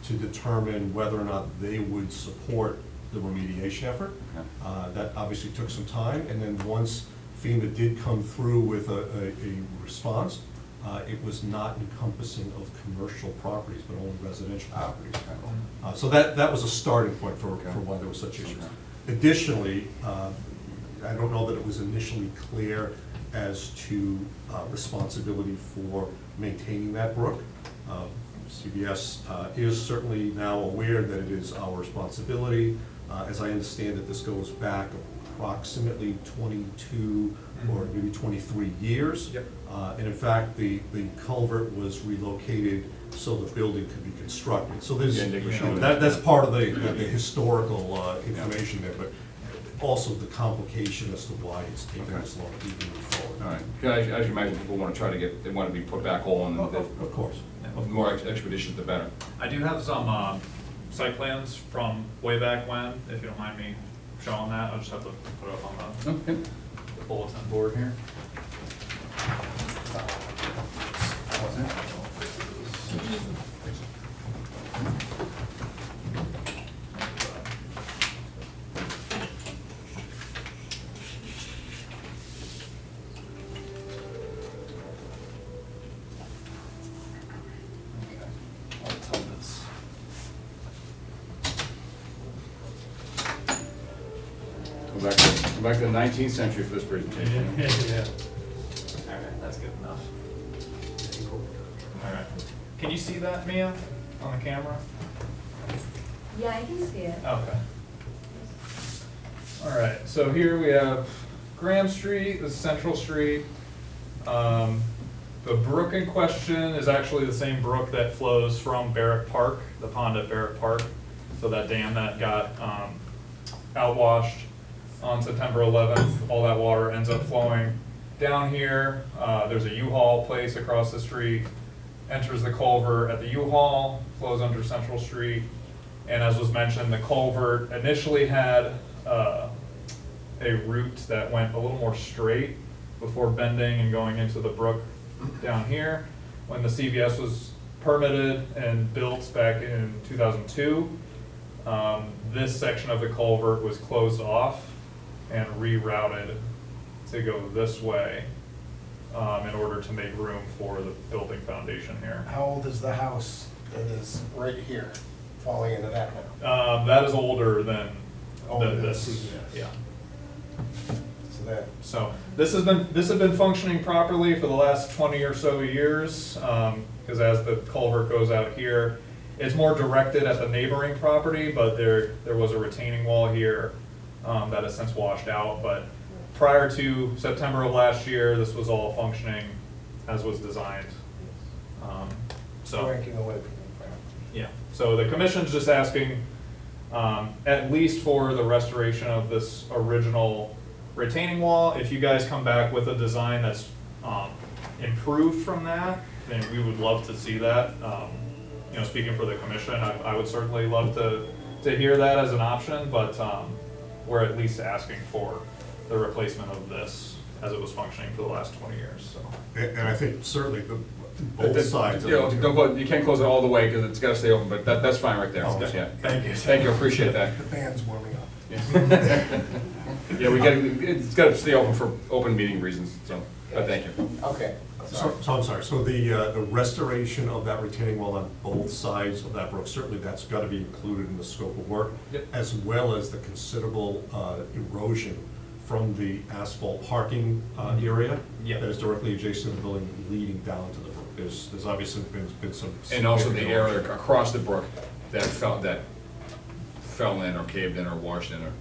to determine whether or not they would support the remediation effort. Okay. That obviously took some time, and then once FEMA did come through with a response, it was not encompassing of commercial properties, but only residential properties. So that was a starting point for why there was such issues. Okay. Additionally, I don't know that it was initially clear as to responsibility for maintaining that brook. CVS is certainly now aware that it is our responsibility. As I understand it, this goes back approximately 22 or maybe 23 years. Yep. And in fact, the culvert was relocated so the building could be constructed. So there's, that's part of the historical information there, but also the complication as to why it's taken this long to move forward. All right. As you imagine, people want to try to get, they want to be put back on. Of course. The more expeditious, the better. I do have some site plans from way back when, if you don't mind me showing that. I'll just have to put it up on the bulletin board here. Go back to the 19th century for this presentation. All right, that's good enough. All right. Can you see that, Mia, on the camera? Yeah, I can see it. Okay. All right, so here we have Graham Street, this is Central Street. The brook in question is actually the same brook that flows from Barrack Park, the pond at Barrack Park. So that dam that got outwashed on September 11th, all that water ends up flowing down here. There's a U-Haul place across the street, enters the culvert at the U-Haul, flows under Central Street. And as was mentioned, the culvert initially had a route that went a little more straight before bending and going into the brook down here. When the CVS was permitted and built back in 2002, this section of the culvert was closed off and rerouted to go this way in order to make room for the building foundation here. How old is the house that is right here, falling into that now? That is older than Older than this. CVS. Yeah. So that, So this has been functioning properly for the last 20 or so years, because as the culvert goes out here, it's more directed at the neighboring property, but there was a retaining wall here that has since washed out. But prior to September of last year, this was all functioning as was designed. So. breaking away from the ground. Yeah, so the commission's just asking, at least for the restoration of this original retaining wall, if you guys come back with a design that's improved from that, then we would love to see that. You know, speaking for the commission, I would certainly love to hear that as an option, but we're at least asking for the replacement of this as it was functioning for the last 20 years, so. And I think certainly both sides. You know, don't go, you can't close it all the way because it's got to stay open, but that's fine right there. Oh, Yeah. Thank you. Thank you, appreciate that. The band's warming up. Yeah, it's got to stay open for open meeting reasons, so, but thank you. Okay. So I'm sorry, so the restoration of that retaining wall on both sides of that brook, certainly that's got to be included in the scope of work, Yep. as well as the considerable erosion from the asphalt parking area Yep. that is directly adjacent to the building leading down to the brook. There's obviously been some. And also the significant area erosion. across the brook that fell in or caved in or washed in or.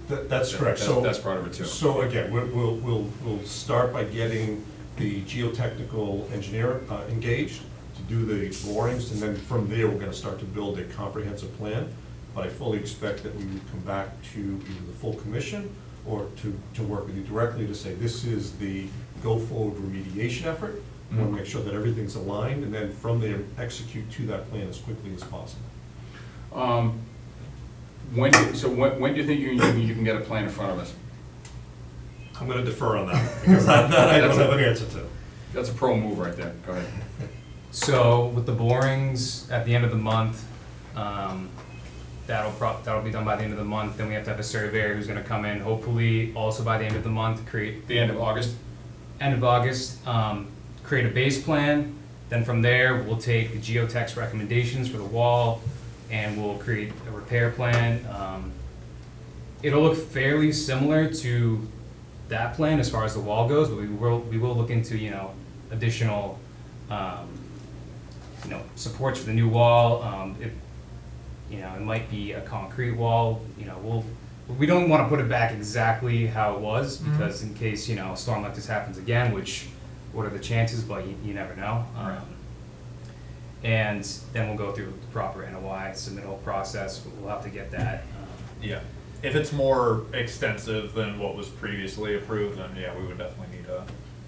That's correct. So That's part of it too. So again, we'll start by getting the geotechnical engineer engaged to do the borings, and then from there, we're gonna start to build a comprehensive plan. But I fully expect that we would come back to either the full commission or to work with you directly to say, this is the go-forward remediation effort. We wanna make sure that everything's aligned, and then from there, execute to that plan as quickly as possible. When do you think you can get a plan in front of us? I'm gonna defer on that, because that I don't have an answer to. That's a pro move right there, go ahead. So with the borings at the end of the month, that'll be done by the end of the month. Then we have to have a surveyor who's gonna come in, hopefully also by the end of the month, create. The end of August? End of August, create a base plan. Then from there, we'll take the geotech's recommendations for the wall and we'll create a repair plan. It'll look fairly similar to that plan as far as the wall goes, but we will look into, additional, supports for the new wall. It might be a concrete wall, we don't wanna put it back exactly how it was, because in case, a storm like this happens again, which, what are the chances, but you never know. Right. And then we'll go through the proper NOI submittal process, we'll have to get that. Yeah, if it's more extensive than what was previously approved, then yeah, we would definitely need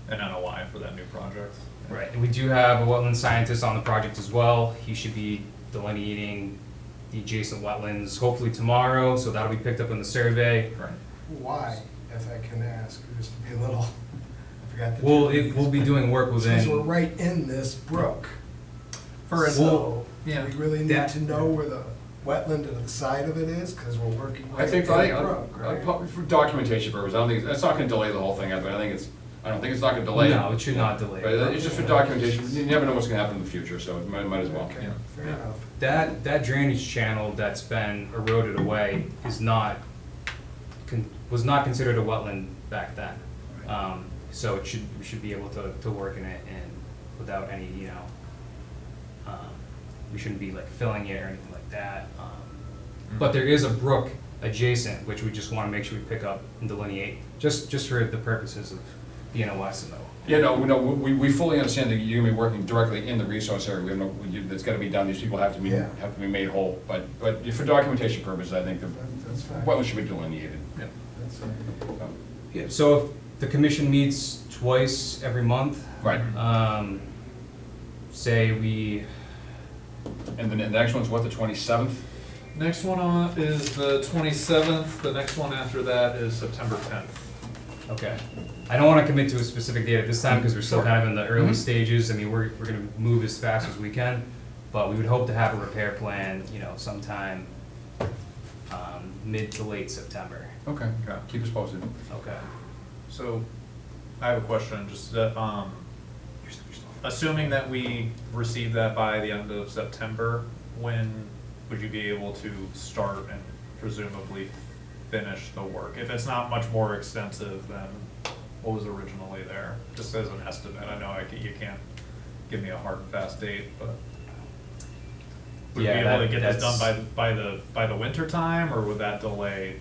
an NOI for that new project. Right, and we do have a wetland scientist on the project as well. He should be delineating the adjacent wetlands hopefully tomorrow, so that'll be picked up in the survey. Right. Why, if I can ask, just to be a little, I forgot to. We'll be doing work Since we're within, right in this brook. For So, do yeah. we really need That- to know where the wetland to the side of it is, because we're working I right in think, the brook, right? for documentation purposes, I don't think, that's not gonna delay the whole thing, but I don't think it's not gonna delay it. no, it should not delay. But it's just for documentation, you never know what's gonna happen in the future, so it might as well. Okay, Yeah. fair enough. That drainage channel that's been eroded away is not was not considered a wetland back then. So we should be able to work in it and without any, we shouldn't be like filling it or anything like that. But there is a brook adjacent, which we just wanna make sure we pick up and delineate, just for the purposes of the NOS and the. Yeah, no, we fully understand that you're gonna be working directly in the resource area. We have no, that's gotta be done, these people have to be, Yeah. have to be made whole. But for documentation purposes, I think the That's fine. wetlands should be delineated. Yeah. That's fine. Yeah, so if the commission meets twice every month, Right. say we, And then the next one's what, the 27th? Next one on is the 27th, the next one after that is September 10th. okay. I don't wanna commit to a specific date at this time, because we're still kind of in the early stages. I mean, we're gonna move as fast as we can, but we would hope to have a repair plan, sometime, mid to late September. Okay, keep us posted. Okay. So, I have a question, just that, assuming that we receive that by the end of September, when would you be able to start and presumably finish the work? If it's not much more extensive than what was originally there, just as an estimate. I know you can't give me a hard and fast date, but would you be able to get this done by the winter time, or would that delay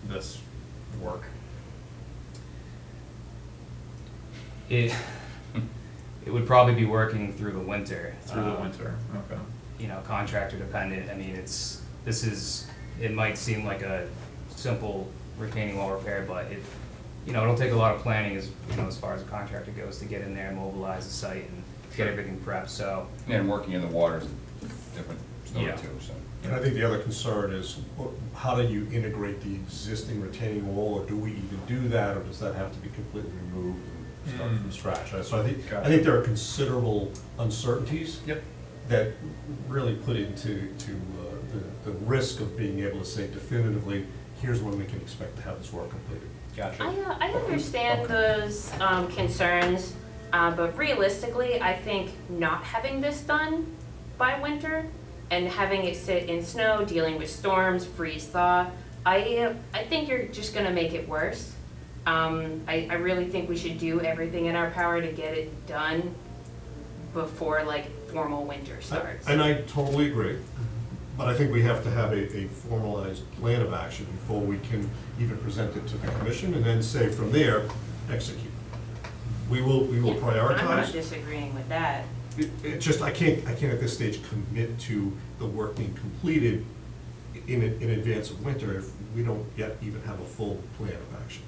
this work? It would probably be working through the winter. Through the winter, okay. Contractor dependent. I mean, it might seem like a simple retaining wall repair, but it'll take a lot of planning as far as a contractor goes to get in there and mobilize the site and get everything prepped, so. And working in the water is a different story Yeah. too, so. And I think the other concern is, how do you integrate the existing retaining wall, or do we even do that, or does that have to be completely removed and start from scratch? So I think there are considerable uncertainties Yep. that really put into the risk of being able to say definitively, here's when we can expect to have this work completed. Gotcha. I understand those concerns, but realistically, I think not having this done by winter and having it sit in snow, dealing with storms, freeze thaw, I think you're just gonna make it worse. I really think we should do everything in our power to get it done before formal winter starts. And I totally agree, but I think we have to have a formalized plan of action before we can even present it to the commission, and then say from there, execute. We will prioritize. I'm not disagreeing with that. It just, I can't at this stage commit to the work being completed in advance of winter if we don't yet even have a full plan of action.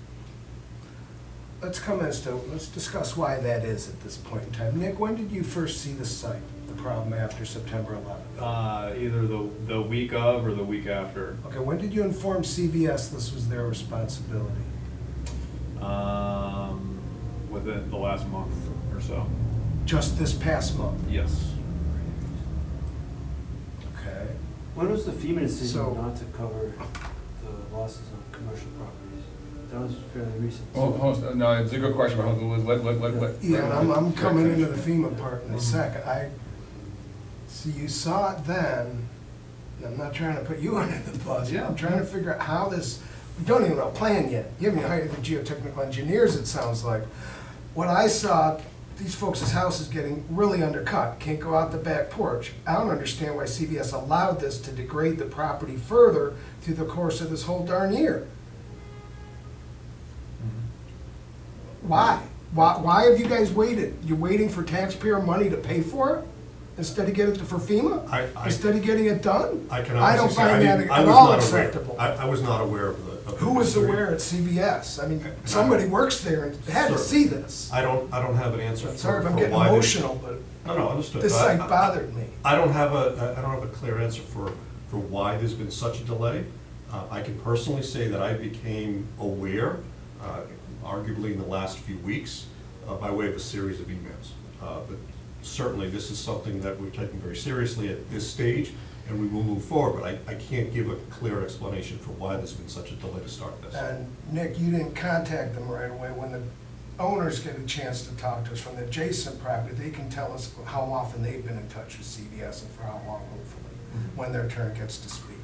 Let's discuss why that is at this point in time. Nick, when did you first see the site, the problem after September 11th? Either the week of or the week after. Okay, when did you inform CVS this was their responsibility? Within the last month or so. Just this past month? Yes. Okay. When was the FEMA decision So- not to cover the losses on commercial properties? That was fairly recent. Oh, no, it's a good question, but let. Yeah, and I'm coming into the FEMA part in a second. So you saw it then, and I'm not trying to put you under the bus, but I'm trying to figure out how this, we don't even have a plan yet. You haven't hired the geotechnical engineers, it sounds like. What I saw, these folks' house is getting really undercut, can't go out the back porch. I don't understand why CVS allowed this to degrade the property further through the course of this whole darn year. Why? Why have you guys waited? You're waiting for taxpayer money to pay for it instead of getting it for FEMA? Instead of getting it done? I can I don't honestly say, find that I at was all not acceptable. aware. I was not aware of the. Who was aware at CVS? I mean, somebody works there and had to see this. I don't have an answer for Sorry if I'm for getting why they- emotional, but No, understood. this site bothered me. I don't have a clear answer for why there's been such a delay. I can personally say that I became aware, arguably in the last few weeks, by way of a series of emails. But certainly, this is something that we're taking very seriously at this stage, and we will move forward, but I can't give a clear explanation for why there's been such a delay to start this. And Nick, you didn't contact them right away. When the owners get a chance to talk to us from the adjacent property, they can tell us how often they've been in touch with CVS and for how long, hopefully, when their turn gets to speak.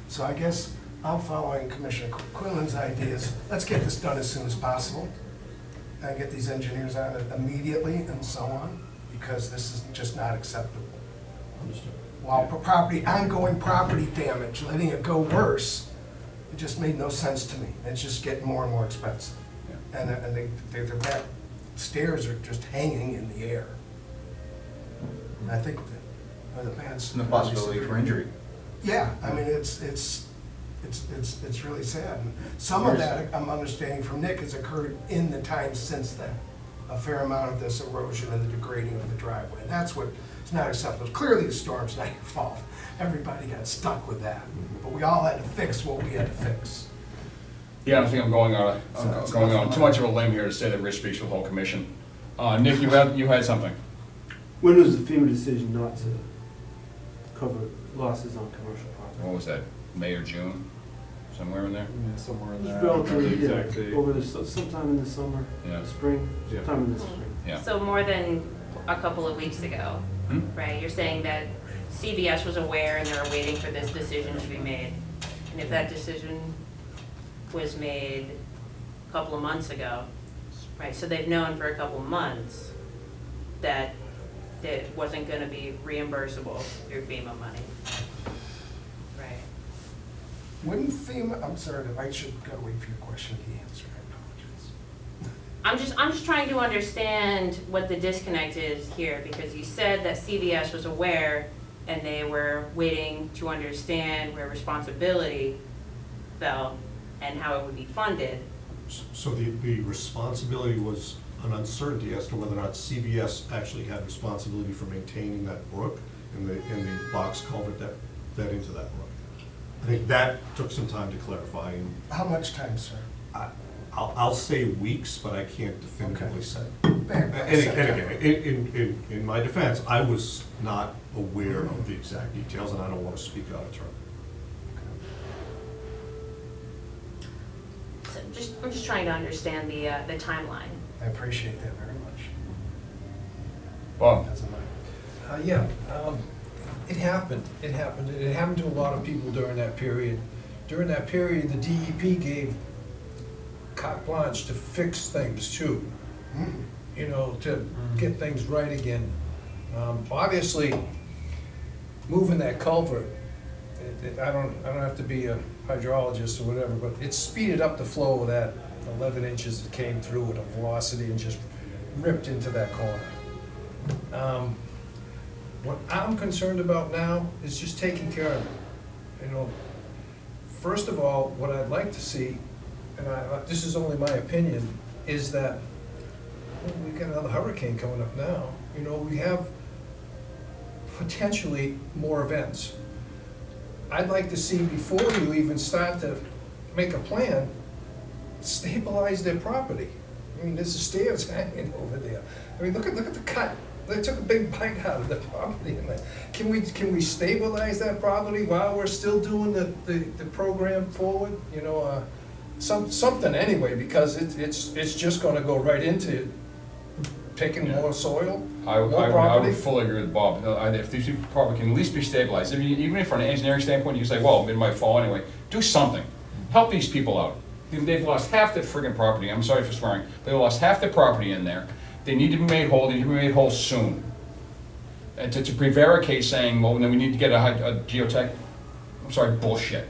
So I guess I'm following Commissioner Quinlan's ideas. Let's get this done as soon as possible and get these engineers on it immediately and so on, because this is just not acceptable. Understood. While ongoing property damage, letting it go worse, it just made no sense to me. It's just getting more and more expensive. And their back stairs are just hanging in the air. And I think that, the man's. And the possibility for injury. Yeah, I mean, it's really sad. And some of that, I'm understanding from Nick, has occurred in the time since then. A fair amount of this erosion and the degrading of the driveway. And that's what is not acceptable. Clearly the storm's not your fault. Everybody got stuck with that. But we all had to fix what we had to fix. Yeah, I don't think I'm going on too much of a limb here to say that Rich speaks for the whole commission. Nick, you had something? When was the FEMA decision not to cover losses on commercial property? What was that, May or June? Somewhere in there? Yeah, somewhere in It's there. relatively, Exact date. over the, sometime in the summer, Yeah. spring, Yeah. sometime in the spring. Yeah. So more than a couple of weeks ago, Hmm? right? You're saying that CVS was aware and they were waiting for this decision to be made. And if that decision was made a couple of months ago, right, so they've known for a couple of months that it wasn't gonna be reimbursable through FEMA money. Right. Wouldn't FEMA, I'm sorry, I should gotta wait for your question to be answered, I apologize. I'm just trying to understand what the disconnect is here, because you said that CVS was aware and they were waiting to understand where responsibility fell and how it would be funded. So the responsibility was an uncertainty as to whether or not CVS actually had responsibility for maintaining that brook and the box culvert that fed into that brook. I think that took some time to clarify, and How much time, sir? I'll say weeks, but I can't definitively say. Back by And September. again, in my defense, I was not aware of the exact details, and I don't want to speak out of turn. So I'm just trying to understand the timeline. I appreciate that very much. Bob? Doesn't matter. Yeah, it happened. It happened to a lot of people during that period. During that period, the DEP gave carte blanche to fix things too, you know, to get things right again. Obviously, moving that culvert, I don't have to be a hydrologist or whatever, but it speeded up the flow of that 11 inches that came through at a velocity and just ripped into that corner. What I'm concerned about now is just taking care of it. You know, first of all, what I'd like to see, and this is only my opinion, is that we've got another hurricane coming up now. You know, we have potentially more events. I'd like to see, before you even start to make a plan, stabilize their property. I mean, there's the stairs hanging over there. I mean, look at the cut. They took a big bite out of the property. Can we stabilize that property while we're still doing the program forward? You know, something anyway, because it's just going to go right into taking more soil, I more property. would fully agree with Bob. If these property can at least be stabilized, even if from an engineering standpoint, you say, well, it might fall anyway, do something. Help these people out. They've lost half their friggin' property. I'm sorry for swearing. They lost half their property in there. They need to be made whole. They need to be made whole soon. And to prevaricate saying, well, then we need to get a geotech, I'm sorry, bullshit.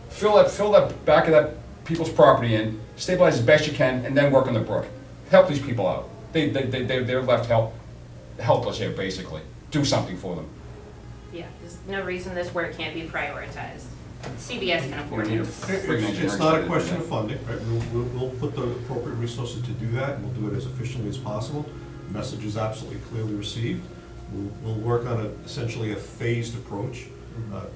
Fill that back of that people's property in, stabilize as best you can, and then work on the brook. Help these people out. They're left helpless here, basically. Do something for them. Yeah, there's no reason this work can't be prioritized. CVS can afford We need it. a friggin' engineering It's not a study. question of funding, right? We'll put the appropriate resources to do that, and we'll do it as efficiently as possible. The message is absolutely clearly received. We'll work on essentially a phased approach,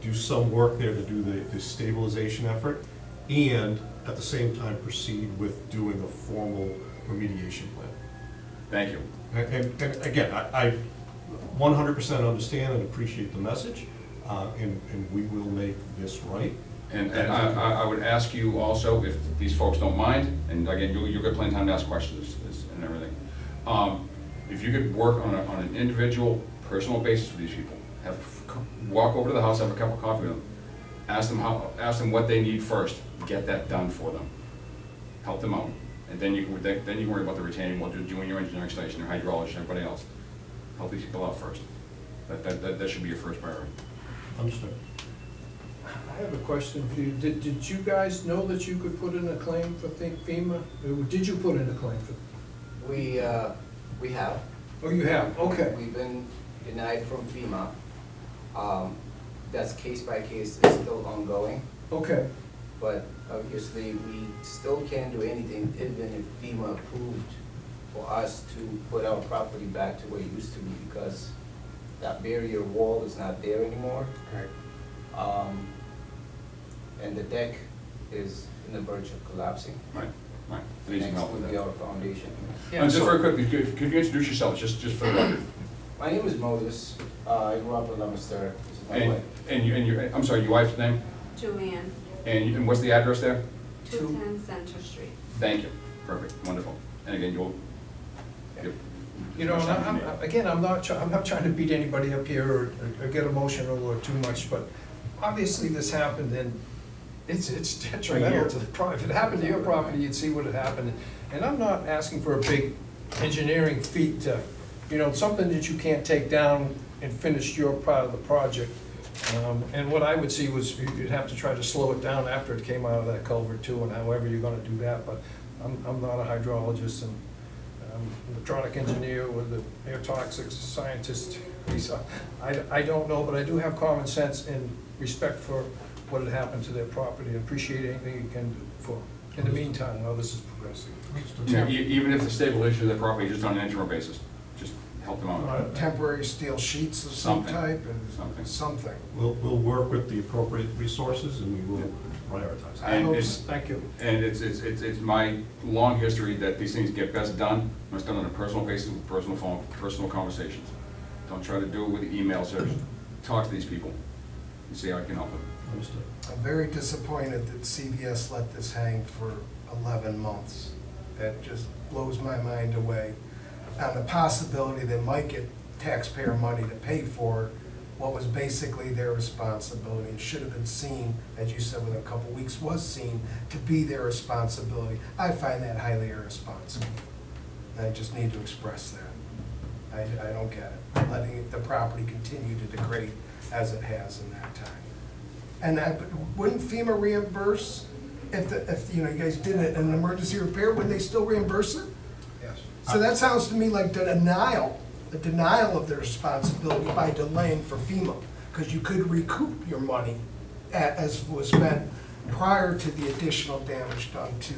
do some work there to do the stabilization effort, and at the same time proceed with doing a formal remediation plan. Thank you. And again, I 100% understand and appreciate the message, and we will make this right. And I would ask you also, if these folks don't mind, and again, you'll get plenty of time to ask questions and everything. If you could work on an individual, personal basis with these people, walk over to the house, have a cup of coffee with them, ask them what they need first, get that done for them. Help them out, and then you worry about the retaining wall, doing your engineering station, your hydrology, everybody else. Help these people out first. That should be your first priority. Understood. I have a question for you. Did you guys know that you could put in a claim for FEMA? Did you put in a claim for? We have. Oh, you have, okay. We've been denied from FEMA. That's case by case, it's still ongoing, Okay, but obviously we still can't do anything even if FEMA approved for us to put our property back to where it used to be because that barrier wall is not there anymore. Right. And the deck is in the verge of collapsing. Right. I need some help with Next that. to our foundation. And just very quickly, could you introduce yourself, just for the record? My name is Moses. I grew up in Leominster. This is my wife. I'm sorry, your wife's name? Joanne, And what's the address there? 210 Center Street. Thank you. Perfect, wonderful. And again, you'll give. you know, again, I'm not trying to beat anybody up here or get emotional or too much, but obviously this happened and it's detrimental to the property. If it happened to your property, you'd see what had happened. And I'm not asking for a big engineering feat to, you know, something that you can't take down and finish your part of the project. And what I would see was you'd have to try to slow it down after it came out of that culvert too, and however you're gonna do that, but I'm not a hydrologist and I'm an electronic engineer with an air toxics scientist. I don't know, but I do have common sense and respect for what had happened to their property and appreciate anything you can do for, in the meantime, while this is progressing. Yeah, even if the stabilization of the property is just on an interim basis, just help them out. Temporary steel sheets of some Something. type and something. We'll work with the appropriate resources and we will prioritize. I hope Thank you. And it's my long history that these things get best done when it's done on a personal basis, with personal phone, personal conversations. Don't try to do it with emails, or talk to these people and see how I can help them. Understood. I'm very disappointed that CVS let this hang for 11 months. That just blows my mind away. On the possibility they might get taxpayer money to pay for what was basically their responsibility and should have been seen, as you said, within a couple of weeks, was seen to be their responsibility. I find that highly irresponsible. I just need to express that. I don't get it. Letting the property continue to degrade as it has in that time. And wouldn't FEMA reimburse if you know, you guys did an emergency repair, wouldn't they still reimburse it? Yes. So that sounds to me like the denial of their responsibility by delaying for FEMA, because you could recoup your money as was spent prior to the additional damage done to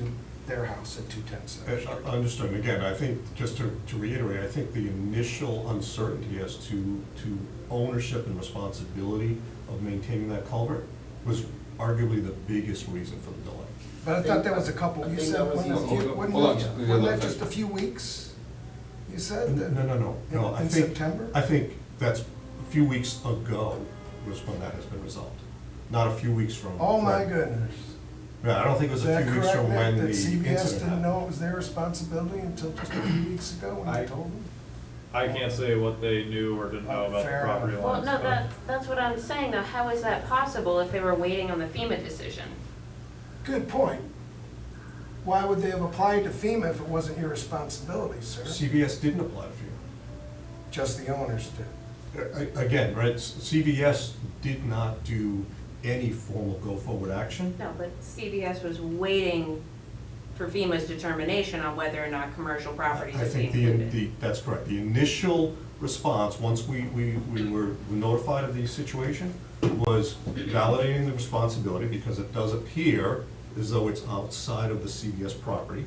their house at 210 Center Street. Understood. And again, I think, just to reiterate, I think the initial uncertainty as to ownership and responsibility of maintaining that culvert was arguably the biggest reason for the delay. But I thought that was a couple, I you think said, that was wasn't that just a few weeks? You said? No, In September? I think that's a few weeks ago was when that has been resolved, not a few weeks from. Oh, my goodness. Yeah, I don't think it was Is a that few weeks correct, from Nick, when the that incident CVS didn't happened. know it was their responsibility until just a few weeks ago when you told them? I can't say what they knew or didn't know about the Fair property enough. lines. Well, no, that's what I'm saying though. How is that possible if they were waiting on the FEMA decision? Good point. Why would they have applied to FEMA if it wasn't your responsibility, sir? CVS didn't apply for you. Just the owners did. Again, right, CVS did not do any formal go-forward action. No, but CVS was waiting for FEMA's determination on whether or not commercial properties I would be think included. that's correct. The initial response, once we were notified of the situation, was validating the responsibility, because it does appear as though it's outside of the CVS property,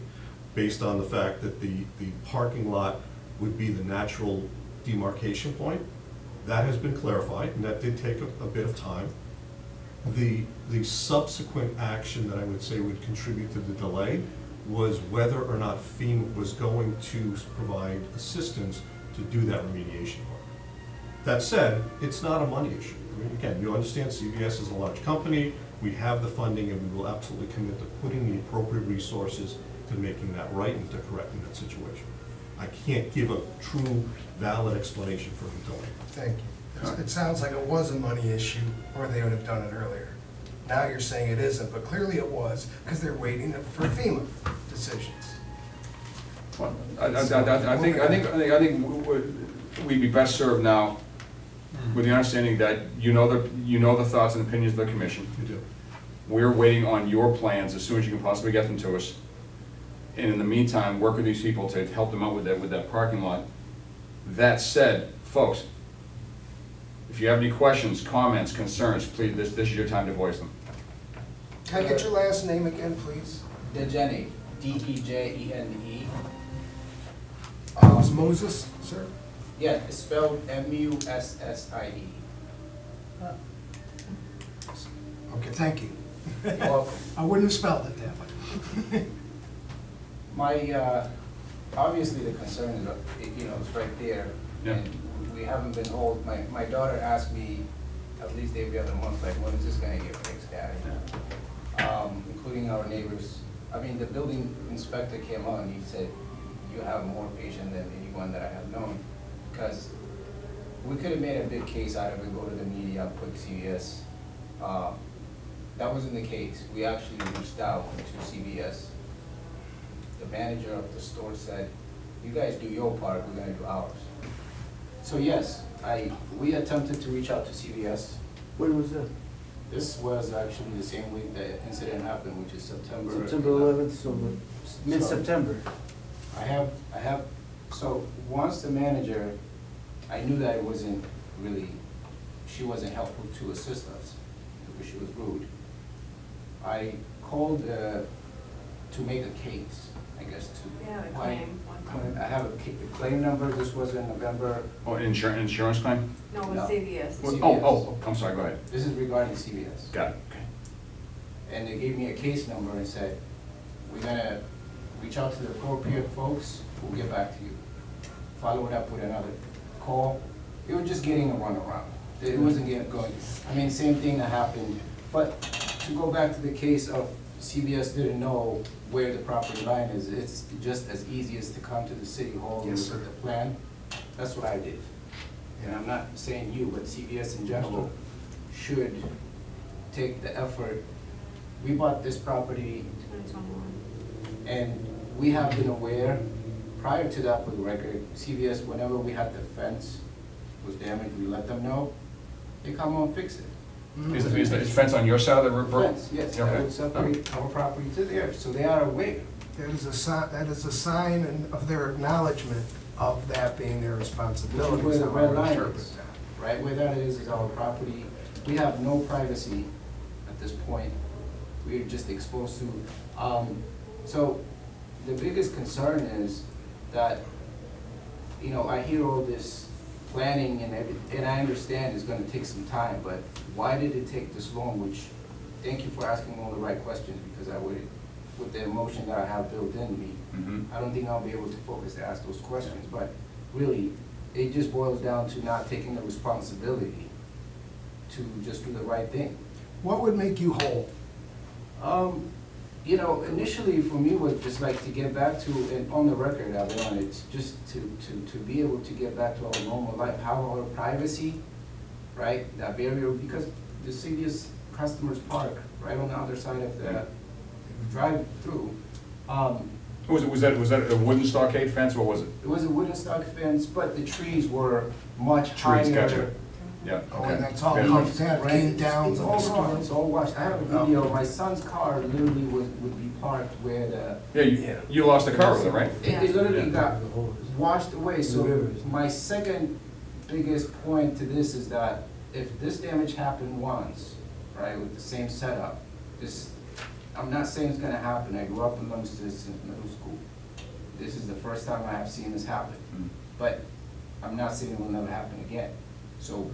based on the fact that the parking lot would be the natural demarcation point. That has been clarified, and that did take a bit of time. The subsequent action that I would say would contribute to the delay was whether or not FEMA was going to provide assistance to do that remediation work. That said, it's not a money issue. I mean, again, you understand CVS is a large company, we have the funding, and we will absolutely commit to putting the appropriate resources to making that right and to correcting that situation. I can't give a true, valid explanation for the delay. Thank you. It sounds like it was a money issue, or they would have done it earlier. Now you're saying it isn't, but clearly it was, because they're waiting for FEMA decisions. Well, I think we'd be best served now with the understanding that you know the thoughts and opinions of the commission. You do. We're waiting on your plans as soon as you can possibly get them to us. And in the meantime, work with these people to help them out with that parking lot. That said, folks, if you have any questions, comments, concerns, please, this is your time to voice them. Can I get your last name again, please? Dejene, D-E-J-E-N-E. Moses, sir? Yeah, it's spelled M-U-S-S-I-E. Okay, thank you. You're welcome. I wouldn't have spelled it that way. My, obviously the concern is, it's right there. Yeah. And we haven't been told, my daughter asked me at least every other month, like, when is this gonna get fixed, Daddy? Including our neighbors. I mean, the building inspector came on, and he said, you have more patience than anyone that I have known. Because we could have made a big case out of it, go to the media, put CVS. That wasn't the case. We actually reached out to CVS. The manager of the store said, you guys do your part, we're gonna do ours. So yes, we attempted to reach out to CVS. When was that? This was actually the same week the incident happened, which is September. September 11th, so mid-September. I have, so once the manager, I knew that it wasn't really, she wasn't helpful to assist us because she was rude. I called to make a case, I guess, to. Yeah, a why- claim. I have a claim number, this was in November. Oh, insurance claim? No, No. CVS. CVS. Oh, I'm sorry, go ahead. This is regarding CVS. Got it, okay. And they gave me a case number and said, we're gonna reach out to the appropriate folks, we'll get back to you. Follow it up with another call. It was just getting a runaround. It wasn't going, I mean, same thing that happened. But to go back to the case of CVS didn't know where the property line is, it's just as easy as to come to the city hall and Yes, look at sir. the plan. That's what I did. And I'm not saying you, but CVS in general should take the effort. We bought this property 2021. and we have been aware, prior to that, for the record, CVS, whenever we had the fence was damaged, we let them know. They come and fix it. Is the fence on your side of the river? Fence, yes, Okay. that would separate our property to theirs, so they are aware. That is a sign of their acknowledgement of that being their responsibility. Which is is where the how I red line interpret is. that. Right where that is our property. We have no privacy at this point. We're just exposed to, so the biggest concern is that, I hear all this planning and I understand it's gonna take some time, but why did it take this long? Which, thank you for asking all the right questions, because I would, with the emotion that I have built in me, Mhm. I don't think I'll be able to focus to ask those questions, but really, it just boils down to not taking the responsibility to just do the right thing. What would make you whole? Initially for me was just like to get back to, and on the record, I wanted just to be able to get back to our normal life, have our privacy, right? That barrier, because the CVS customers park right on the other side of the drive-through. Was that a wooden stockade fence, what was it? It was a wooden stock fence, but the trees were much higher. Trees, gotcha. Yeah, Oh, okay. and that's all Yeah. comes down, came down. It's all gone, it's all washed. I have a video, my son's car literally would be parked where the, Yeah, you lost a car with it, right? it literally Yeah. got washed away. So my second biggest point to this is that if this damage happened once, right, with the same setup, I'm not saying it's gonna happen. I grew up in Leominster since middle school. This is the first time I have seen this happen. Mm. But I'm not saying it will never happen again. So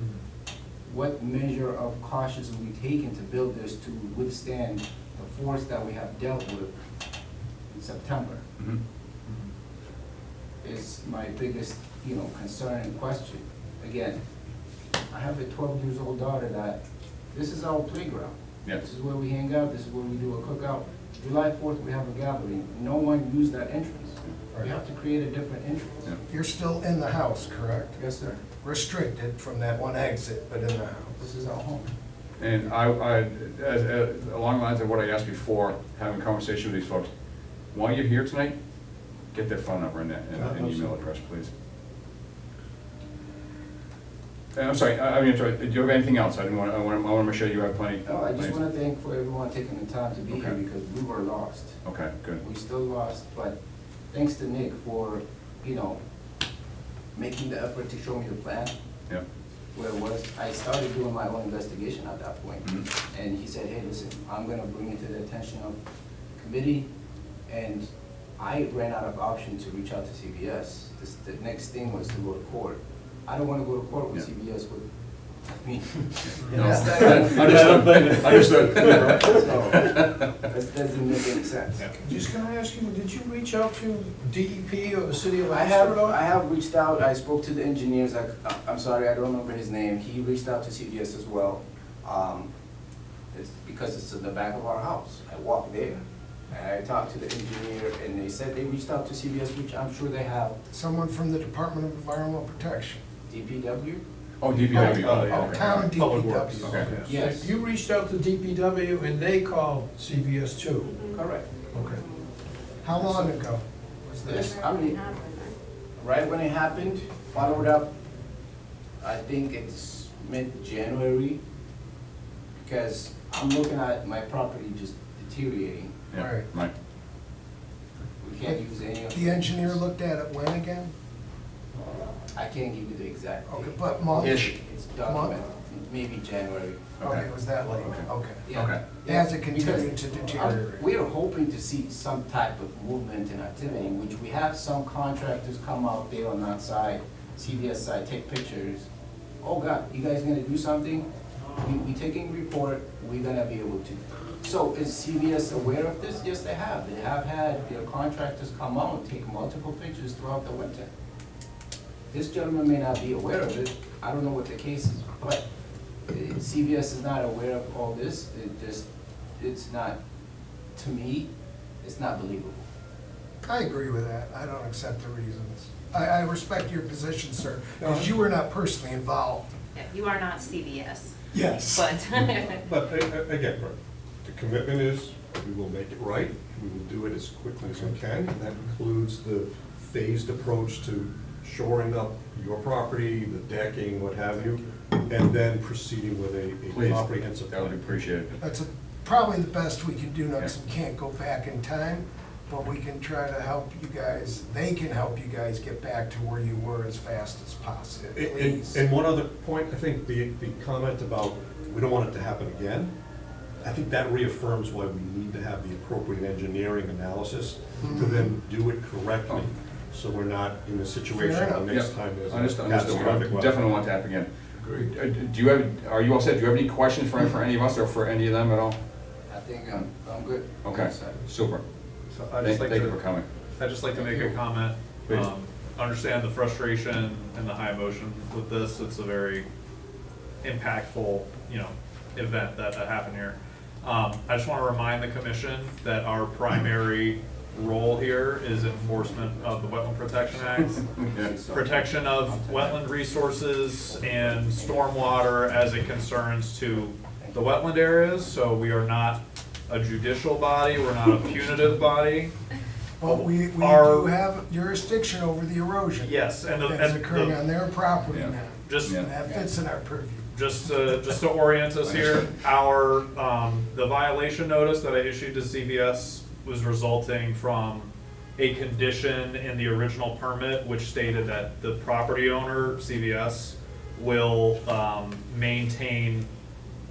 what measure of cautions are we taking to build this to withstand the force that we have dealt with in September? Mhm. Is my biggest, concern and question. Again, I have a 12-year-old daughter that, this is our playground. Yeah. This is where we hang out, this is where we do a cookout. July 4th, we have a gathering. No one used that entrance. We have to create a different entrance. Yeah. You're still in the house, correct? Yes, sir. Restricted from that one exit, but in the house. This is our home. And along the lines of what I asked before, having a conversation with these folks, while you're here tonight, get their phone number and email address, please. And I'm sorry, do you have anything else? I want to make sure you have plenty. No, I just want to thank for everyone taking the time to be here Okay. because we were lost. Okay, good. We still lost, but thanks to Nick for, making the effort to show me the plan. Yeah. Where it was, I started doing my own investigation at that point. Mhm. And he said, hey, listen, I'm gonna bring it to the attention of committee. And I ran out of option to reach out to CBS. The next thing was to go to court. I don't wanna go to court with Yeah. CBS with me. No. Understood. Understood. That doesn't make any sense. Just can I ask you, did you reach out to DEP or the city of I Leominster at all? have reached out, I spoke to the engineers, I'm sorry, I don't remember his name, he reached out to CBS as well. It's because it's in the back of our house, I walked there, and I talked to the engineer, and they said they reached out to CBS, which I'm sure they have. Someone from the Department of Environmental Protection. DPW? Oh, DPW. Oh, Okay. town Public Works. DPW. Okay. Yes. You reached out to DPW and they called CVS too? Correct. Okay. How long ago was Yes, this? I mean, right when it happened, followed up, I think it's mid-January, because I'm looking at my property just deteriorating. Yeah, right. We can't use any of. The engineer looked at it when again? I can't give you the exact date. Okay, but month? Ish. It's documented, maybe January. Okay, it was that late, Okay. okay. Yeah. Okay. As it Because continued to deteriorate. we are hoping to see some type of movement and activity, which we have some contractors come out there on that side, CVS side, take pictures. Oh God, you guys gonna do something? We taking report, we're gonna be able to. So is CVS aware of this? Yes, they have. They have had their contractors come out and take multiple pictures throughout the winter. This gentleman may not be aware of it. I don't know what the case is, but CVS is not aware of all this. It's not, to me, it's not believable. I agree with that. I don't accept the reasons. I respect your position, sir, because you were not personally involved. Yeah, you are not CVS, Yes. but. But again, right, the commitment is, we will make it right, we will do it as quickly as we can, and that includes the phased approach to shoring up your property, the decking, what have you, and then proceeding with a Please, comprehensive that would plan. be appreciated. That's probably the best we can do next. We can't go back in time, but we can try to help you guys, they can help you guys get back to where you were as fast as possible, please. And one other point, I think the comment about, we don't want it to happen again, I think that reaffirms why we need to have the appropriate engineering analysis to then do it correctly, so we're not in a situation Fair the enough. next Yep. time there's a Understood. catastrophic weather. Definitely want to happen again. Agreed. Do you have, are you all set? Do you have any questions for any of us or for any of them at all? I think I'm good. Okay, super. So Thank you for coming. I'd just like to make a comment. Please. Understand the frustration and the high emotion with this. It's a very impactful, event that happened here. I just want to remind the commission that our primary role here is enforcement of the Wetland Protection Act, Yes. protection of wetland resources and stormwater as it concerns to the wetland areas. So we are not a judicial body, we're not a punitive body. But we do Our- have jurisdiction over the erosion. Yes, and That's occurring on their property Yeah. now. just Yeah. And that fits in our purview. Just to orient us here, our, the violation notice that I issued to CVS was resulting from a condition in the original permit which stated that the property owner, CVS, will, maintain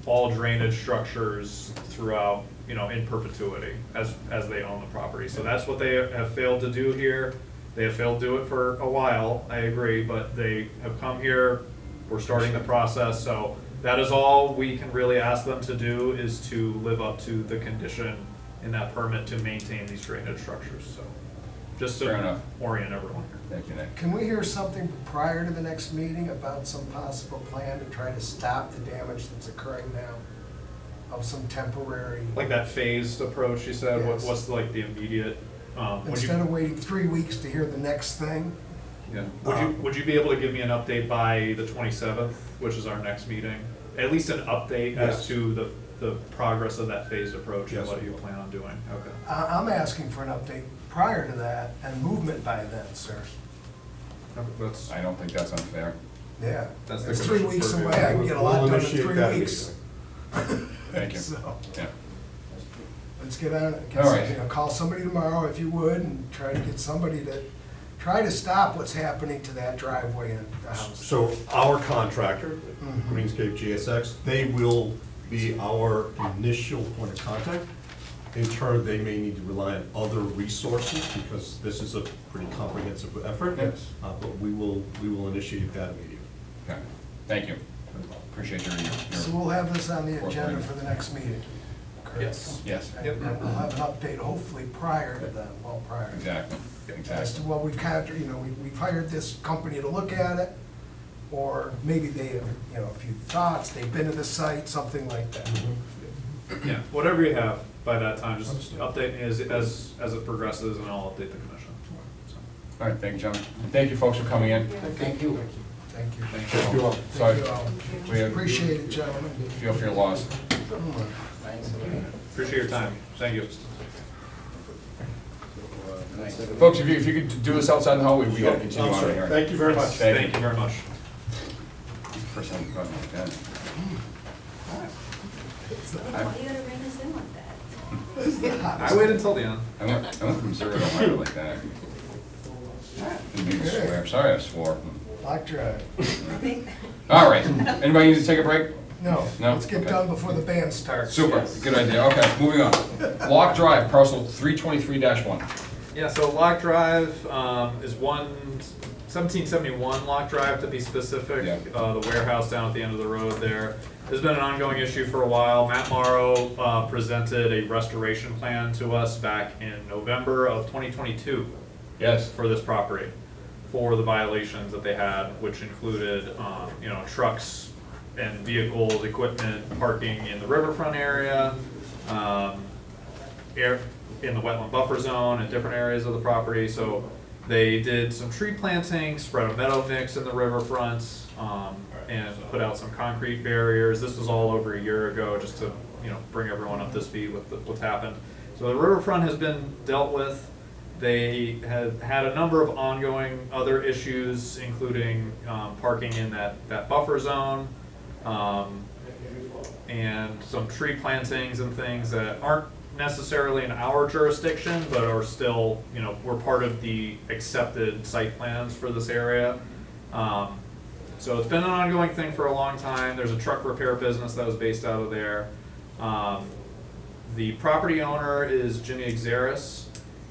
all drainage structures throughout, in perpetuity as they own the property. So that's what they have failed to do here. They have failed to do it for a while, I agree, but they have come here, we're starting the process, so that is all we can really ask them to do, is to live up to the condition in that permit to maintain these drainage structures, so. Just Fair to enough. orient everyone here. Thank you, Nick. Can we hear something prior to the next meeting about some possible plan to try to stop the damage that's occurring now? Of some temporary, Like that phased approach, you said, Yes. what's like the immediate, instead of waiting 3 weeks to hear the next thing? Yeah. would you be able to give me an update by the 27th, which is our next meeting? at least an update as Yes. to the progress of that phased approach and Yes, what we you will. plan on doing. Okay. I'm asking for an update prior to that and movement by then, sir. That's, I don't think that's unfair. Yeah. That's the It's 3 commission's weeks purview. away, I can get a lot We'll done in initiate 3 that weeks. immediately. Thank you. So, Yeah. let's get on it. All right. You know, call somebody tomorrow if you would, and try to get somebody to, try to stop what's happening to that driveway and the house. So our contractor, Mhm. Greenscape GSX, they will be our initial point of contact. In turn, they may need to rely on other resources because this is a pretty comprehensive effort. Yes. But we will initiate that immediately. Okay, thank you. Appreciate your. So we'll have this on the agenda for the next meeting. correct? Yes. Yes, And then we'll have an update hopefully prior to that, well, prior. exactly, As to exactly. what we've you know, we've hired this company to look at it, or maybe they have, you know, a few thoughts, they've been to the site, something like that. Yeah, whatever you have by that time, just Understood. update me as it progresses, and I'll update the commission. So, All right, thank you, gentlemen. And thank you, folks, for coming in. Thank you. Thank you. Thank you all. Sorry, Thank you all. we Appreciate it, gentlemen. feel for your loss. Thanks a lot. Appreciate your time. Thank you. Folks, if you could do this outside the hallway, we gotta continue on here. Thank you very much. Thank you very much. First time we've gotten like that. Why you gotta bring us in like that? I waited until the end. I went from 0 to 100 like that. Didn't mean to swear, sorry I swore. Lock drive. All right, anybody need to take a break? No, No? let's get Okay. done before the band starts. Super, good idea, okay, moving on. Lock Drive, parcel 323-1. Yeah, so Lock Drive is 1771 Lock Drive to be specific. Yeah. The warehouse down at the end of the road there. Has been an ongoing issue for a while. Matt Morrow presented a restoration plan to us back in November of 2022 Yes. for this property, for the violations that they had, which included, you know, trucks and vehicles, equipment, parking in the riverfront area, in the wetland buffer zone and different areas of the property. So they did some tree planting, spread a meadow mix in the riverfront, and put out some concrete barriers. This was all over a year ago, just to, you know, bring everyone up to speed with what's happened. So the riverfront has been dealt with. They have had a number of ongoing other issues, including parking in that buffer zone, and some tree plantings and things that aren't necessarily in our jurisdiction, but are still, you know, we're part of the accepted site plans for this area. So it's been an ongoing thing for a long time. There's a truck repair business that was based out of there. The property owner is Jimmy Xeris,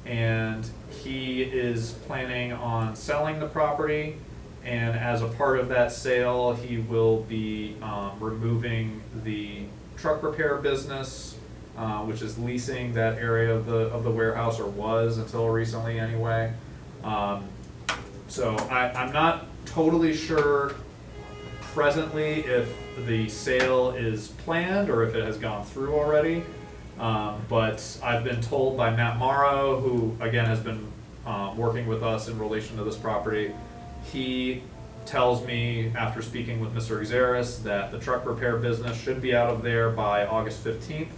and he is planning on selling the property. And as a part of that sale, he will be removing the truck repair business, which is leasing that area of the warehouse, or was until recently anyway. So I'm not totally sure presently if the sale is planned or if it has gone through already. But I've been told by Matt Morrow, who again has been working with us in relation to this property. He tells me, after speaking with Mr. Xeris, that the truck repair business should be out of there by August 15th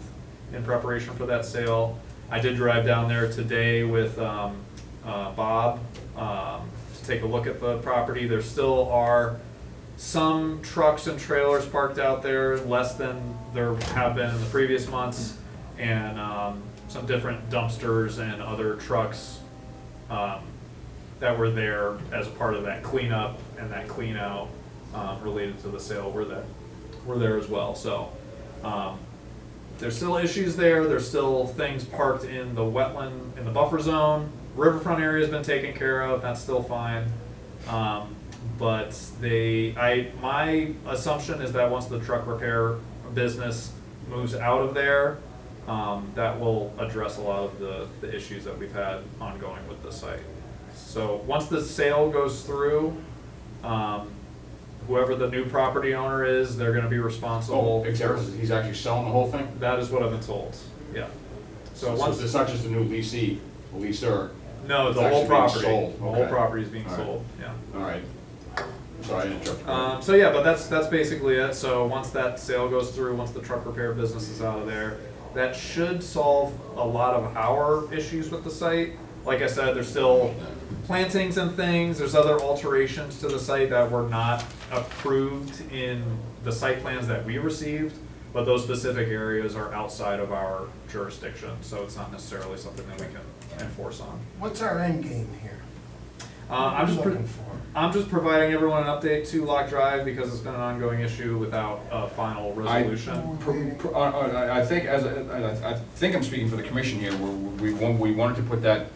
in preparation for that sale. I did drive down there today with Bob to take a look at the property. There still are some trucks and trailers parked out there, less than there have been in the previous months, and some different dumpsters and other trucks that were there as a part of that cleanup and that clean out related to the sale were there as well. So there's still issues there. There's still things parked in the wetland, in the buffer zone. Riverfront area has been taken care of. That's still fine. But my assumption is that once the truck repair business moves out of there, that will address a lot of the issues that we've had ongoing with the site. So once the sale goes through, whoever the new property owner is, they're gonna be responsible. Oh, he's actually selling the whole thing? That is what I've been told, yeah. So once, it's not just a new leasee, leaser. no, it's the whole actually being property, sold. the whole Okay. property is being All right. sold, yeah. All right. Sorry, I interrupted. So yeah, but that's basically it. So once that sale goes through, once the truck repair business is out of there, that should solve a lot of our issues with the site. Like I said, there's still plantings and things, there's other alterations to the site that were not approved in the site plans that we received, but those specific areas are outside of our jurisdiction, so it's not necessarily something that we can enforce on. What's our end game here? I'm What are we looking for? I'm just providing everyone an update to Lock Drive because it's been an ongoing issue without a final resolution. I think I think I'm speaking for the commission here, we wanted to put that,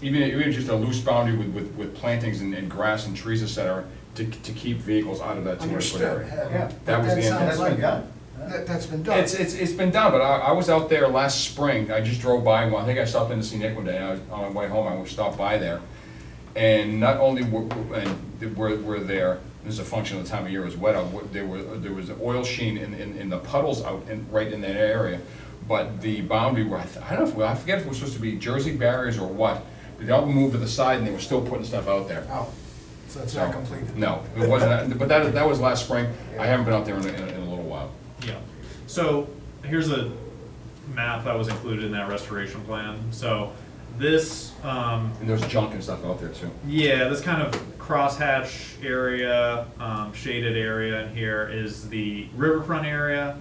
even just a loose boundary with plantings and grass and trees, et cetera, to keep vehicles out of that 200-foot area. Yeah. That was the That sounds intent. like done. That's been done. It's been done, but I was out there last spring, I just drove by, well, I think I stopped in to see Nick one day, and I was on my way home, I stopped by there. And not only were there, this is a function of the time of year, it was wet out, there was oil sheen in the puddles out right in that area. But the boundary where, I don't know, I forget if it was supposed to be Jersey barriers or what, but they all moved to the side and they were still putting stuff out there. Oh, so it's not completed? No, it wasn't, but that was last spring, I haven't been out there in a little while. Yeah. So here's a map that was included in that restoration plan. So this, And there's junk and stuff out there too. yeah, this kind of crosshatch area, shaded area in here is the riverfront area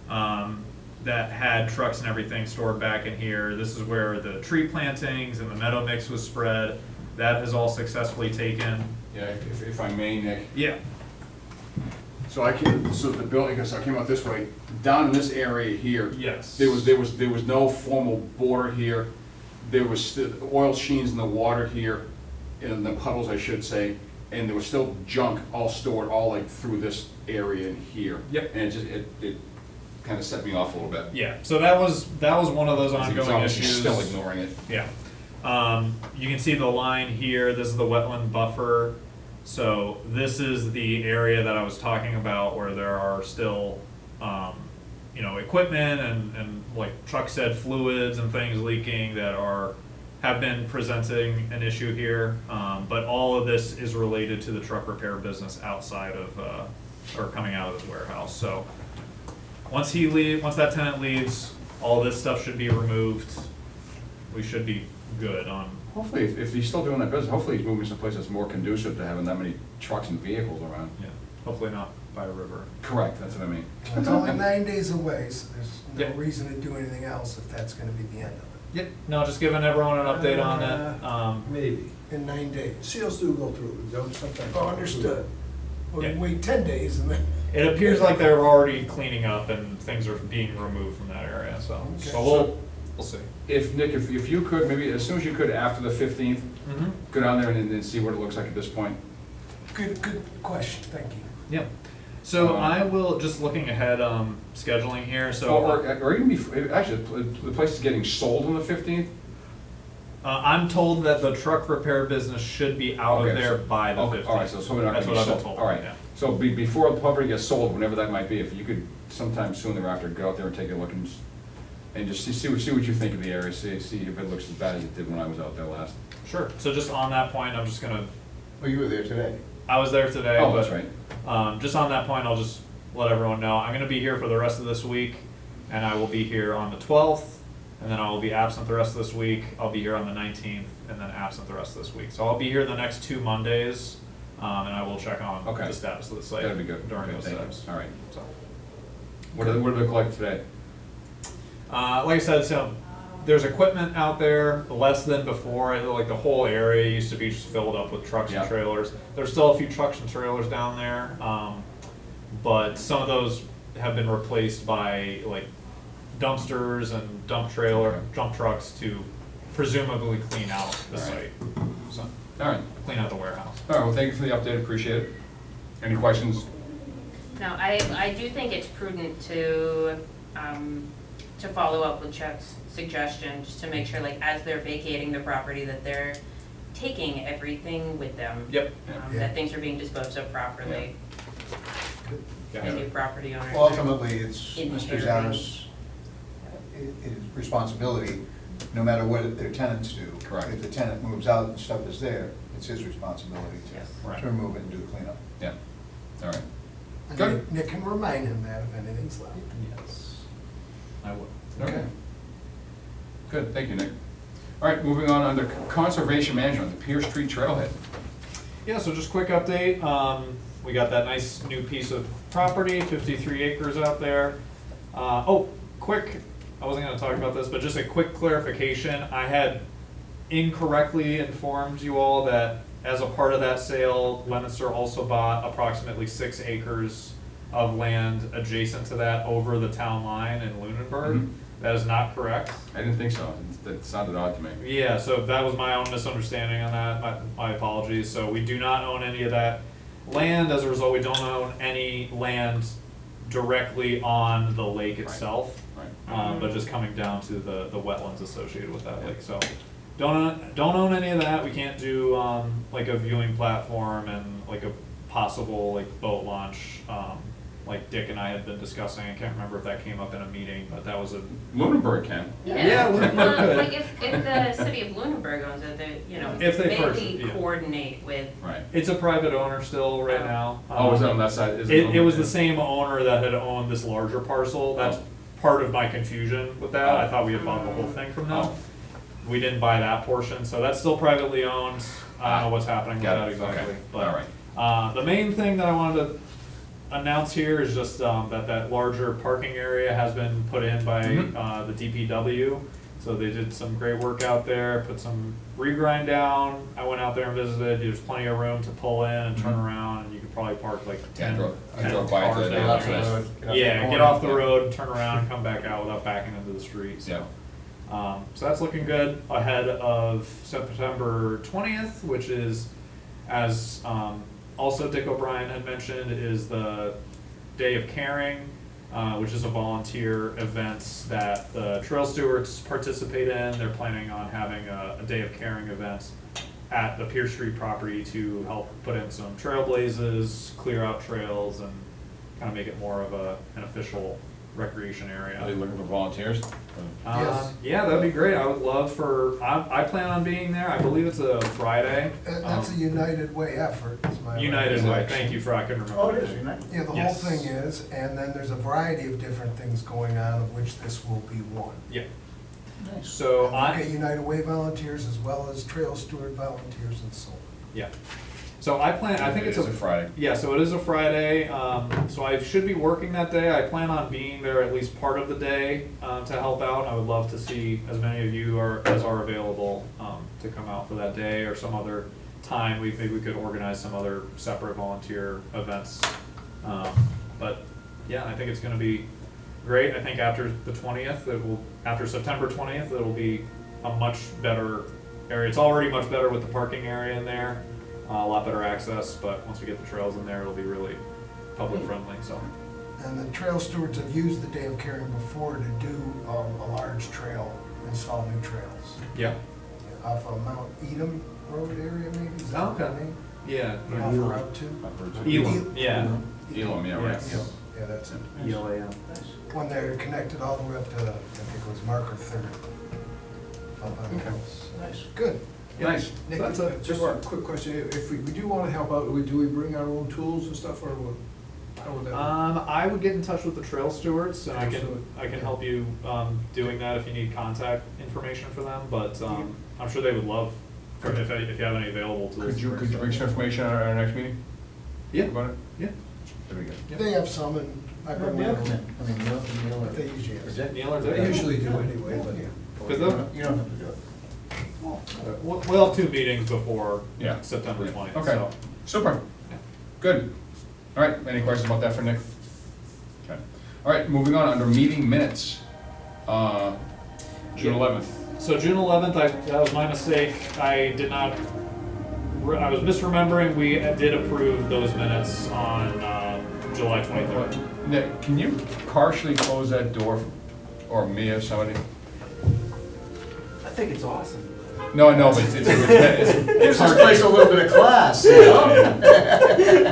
that had trucks and everything stored back in here. This is where the tree plantings and the meadow mix was spread. That has all successfully taken. Yeah, if I may, Nick. Yeah. So the building, I came out this way, down in this area here. Yes. There was no formal border here. There was still oil sheens in the water here, in the puddles, I should say, and there was still junk all stored all like through this area in here. Yep. And it kind of set me off a little bit. Yeah. So that was one of those ongoing He's issues. still ignoring it. Yeah. You can see the line here, this is the wetland buffer. So this is the area that I was talking about where there are still, equipment and like Chuck said, fluids and things leaking that have been presenting an issue here. But all of this is related to the truck repair business outside of, or coming out of this warehouse. So once that tenant leaves, all this stuff should be removed. We should be good on. Hopefully, if he's still doing that business, hopefully he's moving someplace that's more conducive to having that many trucks and vehicles around. Yeah, hopefully not by a river. Correct, that's what I mean. It's only 9 days away, so there's no Yep. reason to do anything else if that's gonna be the end of it. Yep. No, just giving everyone an update on it. Maybe. In 9 days. Seals do go through, don't sometimes. Oh, understood. Well, Yeah. wait 10 days and then. It appears like they're already cleaning up and things are being removed from that area, so, Okay. but we'll see. If, Nick, if you could, maybe as soon as you could after the 15th, Mm-hmm. go down there and see what it looks like at this point. Good question, thank you. Yeah. So I will, just looking ahead, scheduling here, so. Or even before, actually, the place is getting sold on the 15th? I'm told that the truck repair business should be out of Okay, there so- by the okay, 15th. all right, so it's probably not That's gonna what be I've been sold. told. All right. Yeah. So before the property gets sold, whenever that might be, if you could sometime soon thereafter, go out there and take a look and just see what you think of the area, see if it looks as bad as it did when I was out there last. Sure. So just on that point, I'm just gonna, Oh, you were there today? I was there today. Oh, but, that's right. Just on that point, I'll just let everyone know, I'm gonna be here for the rest of this week, and I will be here on the 12th, and then I will be absent the rest of this week. I'll be here on the 19th, and then absent the rest of this week. So I'll be here the next 2 Mondays, and I will check on Okay. the status of the site. That'd be good. During Okay, those thank you. times. All right. So, What did it look like today? like I said, so there's equipment out there less than before. Like the whole area used to be just filled up with trucks Yeah. and trailers. There's still a few trucks and trailers down there, but some of those have been replaced by like dumpsters and dump trucks to presumably clean out the All right. site. So All right. clean out the warehouse. All right, well, thank you for the update, appreciate it. Any questions? No, I do think it's prudent to follow up with Chuck's suggestion, just to make sure, like, as they're vacating the property, that they're taking everything with them. Yep. That things are being disposed of properly. Yeah. And new property owners. Well, ultimately, it's Mr. Inheriting. Zanos' responsibility, no matter what their tenants do. Correct. If the tenant moves out and stuff is there, it's his responsibility Yes. Right. to remove it and do the cleanup. Yeah, all right. And Good. Nick can remind him that if anything's left. Yes, I would. Okay. Good, thank you, Nick. All right, moving on under conservation management, the Pierce Street Trailhead. Yeah, so just quick update, we got that nice new piece of property, 53 acres out there. Quick, I wasn't gonna talk about this, but just a quick clarification, I had incorrectly informed you all that as a part of that sale, Leominster also bought approximately 6 acres of land adjacent to that over the town line in Lunenburg. Mhm. That is not correct. I didn't think so, that sounded odd to me. Yeah, so that was my own misunderstanding on that, my apologies. So we do not own any of that land, as a result, we don't own any land directly on the lake itself. Right. But just coming down to the wetlands associated with that lake, so. Don't own any of that, we can't do, like a viewing platform and like a possible like boat launch, like Dick and I had been discussing, I can't remember if that came up in a meeting, but that was a. Lunenburg can. Yeah, Lunenburg Well, could. like if the city of Lunenburg owns it, they, you know, If they purchase, maybe yeah. coordinate with. Right. It's a private owner still right now. Oh, is it on that side? Is It was Lunenburg? the same owner that had owned this larger parcel, that's part of my confusion with that, I thought we had bought the whole thing from them. Oh. We didn't buy that portion, so that's still privately owned, I don't know what's happening with Got that it. exactly. Okay. But, All right. the main thing that I wanted to announce here is just, that larger parking area has been put in by, Mhm. the DPW. So they did some great work out there, put some regrind down, I went out there and visited, there's plenty of room to pull in and turn Mhm. around, and you could probably park like Yeah, 10 I drove by it cars today, down that's there. nice. Yeah, get off the road, turn around, and come back out without backing into the street, so. Yeah. So that's looking good ahead of September 20th, which is, as also Dick O'Brien had mentioned, is the Day of Caring, which is a volunteer event that the trail stewards participate in. They're planning on having a Day of Caring event at the Pierce Street property to help put in some trailblazes, clear out trails, and kind of make it more of an official recreation area. Are they looking for volunteers? Yes. Yeah, that'd be great. I would love for, I plan on being there. I believe it's a Friday. That's a United Way effort, is my. United Way. Thank you for, I couldn't remember. Oh, it is, United? Yeah, the whole Yes. thing is, and then there's a variety of different things going on, of which this will be one. Yeah. Nice. So And we get United Way volunteers as well as Trail Steward volunteers and so on. yeah. So I plan, I think It it's is a Friday. Yeah, so it is a Friday, so I should be working that day. I plan on being there at least part of the day, to help out. I would love to see as many of you as are available, to come out for that day or some other time. Maybe we could organize some other separate volunteer events. But yeah, I think it's gonna be great. I think after the 20th, after September 20th, it'll be a much better area. It's already much better with the parking area in there. A lot better access, but once we get the trails in there, it'll be really public friendly, so. And the trail stewards have used the Day of Caring before to do a large trail, install new trails. Yeah. Off of Mount Edom Road area maybe, is that Oh, the okay. name? Yeah. Off of Route 2? I've heard too. Elam, yeah. Elam, yeah, right. Yes. Yeah, that's it. ELAM. When they're connected all the way up to, I think it was Marker 3rd. Up on the hills. Nice. Good. Nice. Nick, That's a- just a quick question, if we do wanna help out, do we bring our own tools and stuff, or what? How would that work? I would get in touch with the trail stewards, and I Absolutely. can help you, doing that if you need contact information for them, but, I'm sure they would love, if you have any available tools. Could you bring some information at our next meeting? Yeah. About it? Yeah. There we go. They have some, and I bring my Neil, own. I mean, Neil or. They usually have. or Dick? Neil or I Dick? usually do anyway, but yeah. Because You don't have to do it. We'll have 2 meetings before Yeah. September 20th, Okay, so. super, good. All right, any questions about that for Nick? Okay. All right, moving on, under meeting minutes, June 11th. So June 11th, that was my mistake. I did not, I was misremembering. We did approve those minutes on July 23rd. Nick, can you partially close that door, or me or somebody? I think it's awesome. No, but it's Gives this place a little bit of class, you know?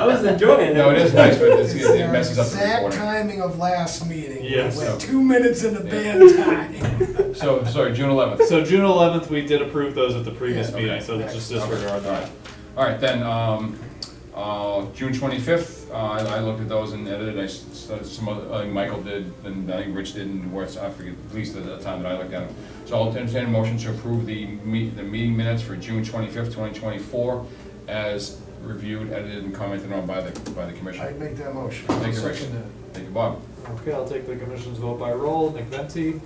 I was enjoying it. No, it is nice, but it It's messes up the Exact recording. timing of last meeting. Yes. With 2 minutes in the band time. So, sorry, June 11th. So June 11th, we did approve those at the previous Yeah, meeting, okay. so just disregard All that. right. All right, then, June 25th, I looked at those and edited, some other, Michael did, and I think Rich did, and Wes, I forget, at least at the time that I looked at them. So I'll entertain a motion to approve the meeting minutes for June 25th, 2024, as reviewed, edited, and commented on by the commission. I'd make that motion. Thank you, Rich. Thank you, Bob. Okay, I'll take the commission's vote by roll. Nick Venti,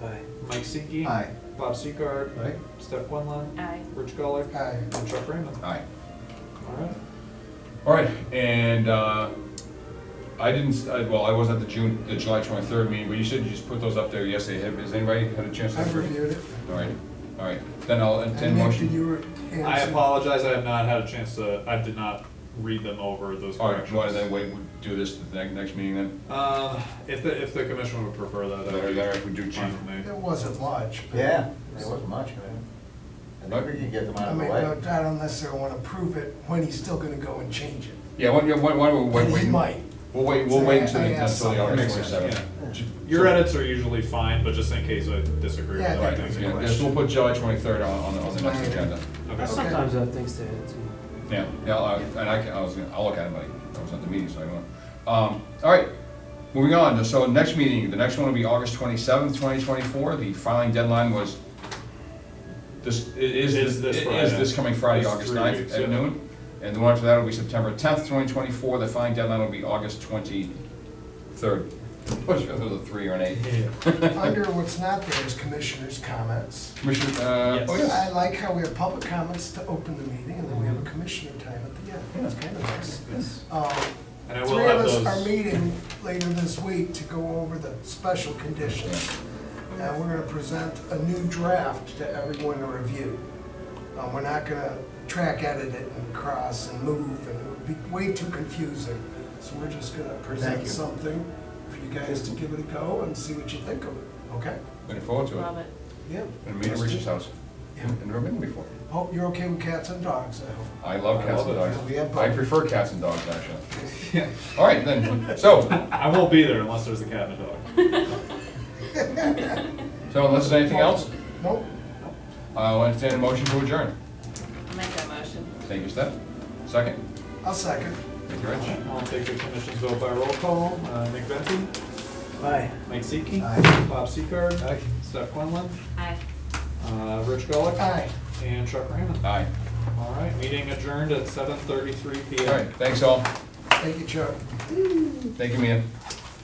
Aye. Mike Seeki. Aye. Bob Seacard. Aye. Steph Quinlan. Aye. Rich Gulick. Aye. And Chuck Raymond. Aye. All right. All right, and I didn't, well, I wasn't at the July 23rd meeting, but you said you just put those up there yesterday. Has anybody had a chance to? I've reviewed it. All right, then I'll entertain a And Nick, motion. did you I answer? apologize, I have not had a chance to, I did not read them over, those All right, corrections. you want to then wait, we'll do this at the next meeting then? If the commission would prefer that, that would be If we do fine chief. with me. It wasn't much. but- Yeah, there wasn't much, man. I think we can get them out I of the mean, way. I don't necessarily want to prove it when he's still gonna go and change it. Yeah, why don't we And he wait? might. We'll wait So until I the asked August something. Makes sense, 27th. Your edits are usually fine, but just in case I disagree with Yeah, I All right, think anything. yeah, so we'll put July 23rd on the next agenda. Okay. Sometimes I have things to add too. Yeah, and I'll look at it, but I was at the meeting, so I won't. All right, moving on, so next meeting, the next one will be August 27th, 2024. The filing deadline was Is this Friday. this coming Friday, It's August 3 9th weeks, at yeah. noon. And the one after that will be September 10th, 2024. The filing deadline will be August 23rd. What's the other, 3 or an 8? Under what's not there is commissioners' comments. Commissioner, Yes. oh, yes. I like how we have public comments to open the meeting, and then we have a commissioner time at the end. That's kind of nice. Yes. And I will Three have of us those. are meeting later this week to go over the special conditions. And we're gonna present a new draft to everyone to review. We're not gonna track edit it and cross and move, and it would be way too confusing. So we're just gonna present you. something for you guys to give it a go and see what you think of it, okay? Looking forward to it. Love it. Yeah. And meet at Rich's house. Yeah. I've never been before. Hope you're okay with cats and dogs, I hope. I love cats and dogs. We have I both. prefer cats and dogs, actually. Yeah. All right, then, so, I won't be there unless there's a cat and a dog. so unless there's anything else, Nope. I'll entertain a motion to adjourn. I'll make that motion. Thank you, Steph. Second? I'll second. Thank you, Rich. I'll take the commission's vote by roll call. Nick Venti, Aye. Mike Seeki. Aye. Bob Seacard. Aye. Steph Quinlan. Aye. Rich Gulick. Aye. And Chuck Raymond. Aye. All right, meeting adjourned at 7:33 p.m. All right, thanks all. Thank you, Chuck. Thank you, Mia.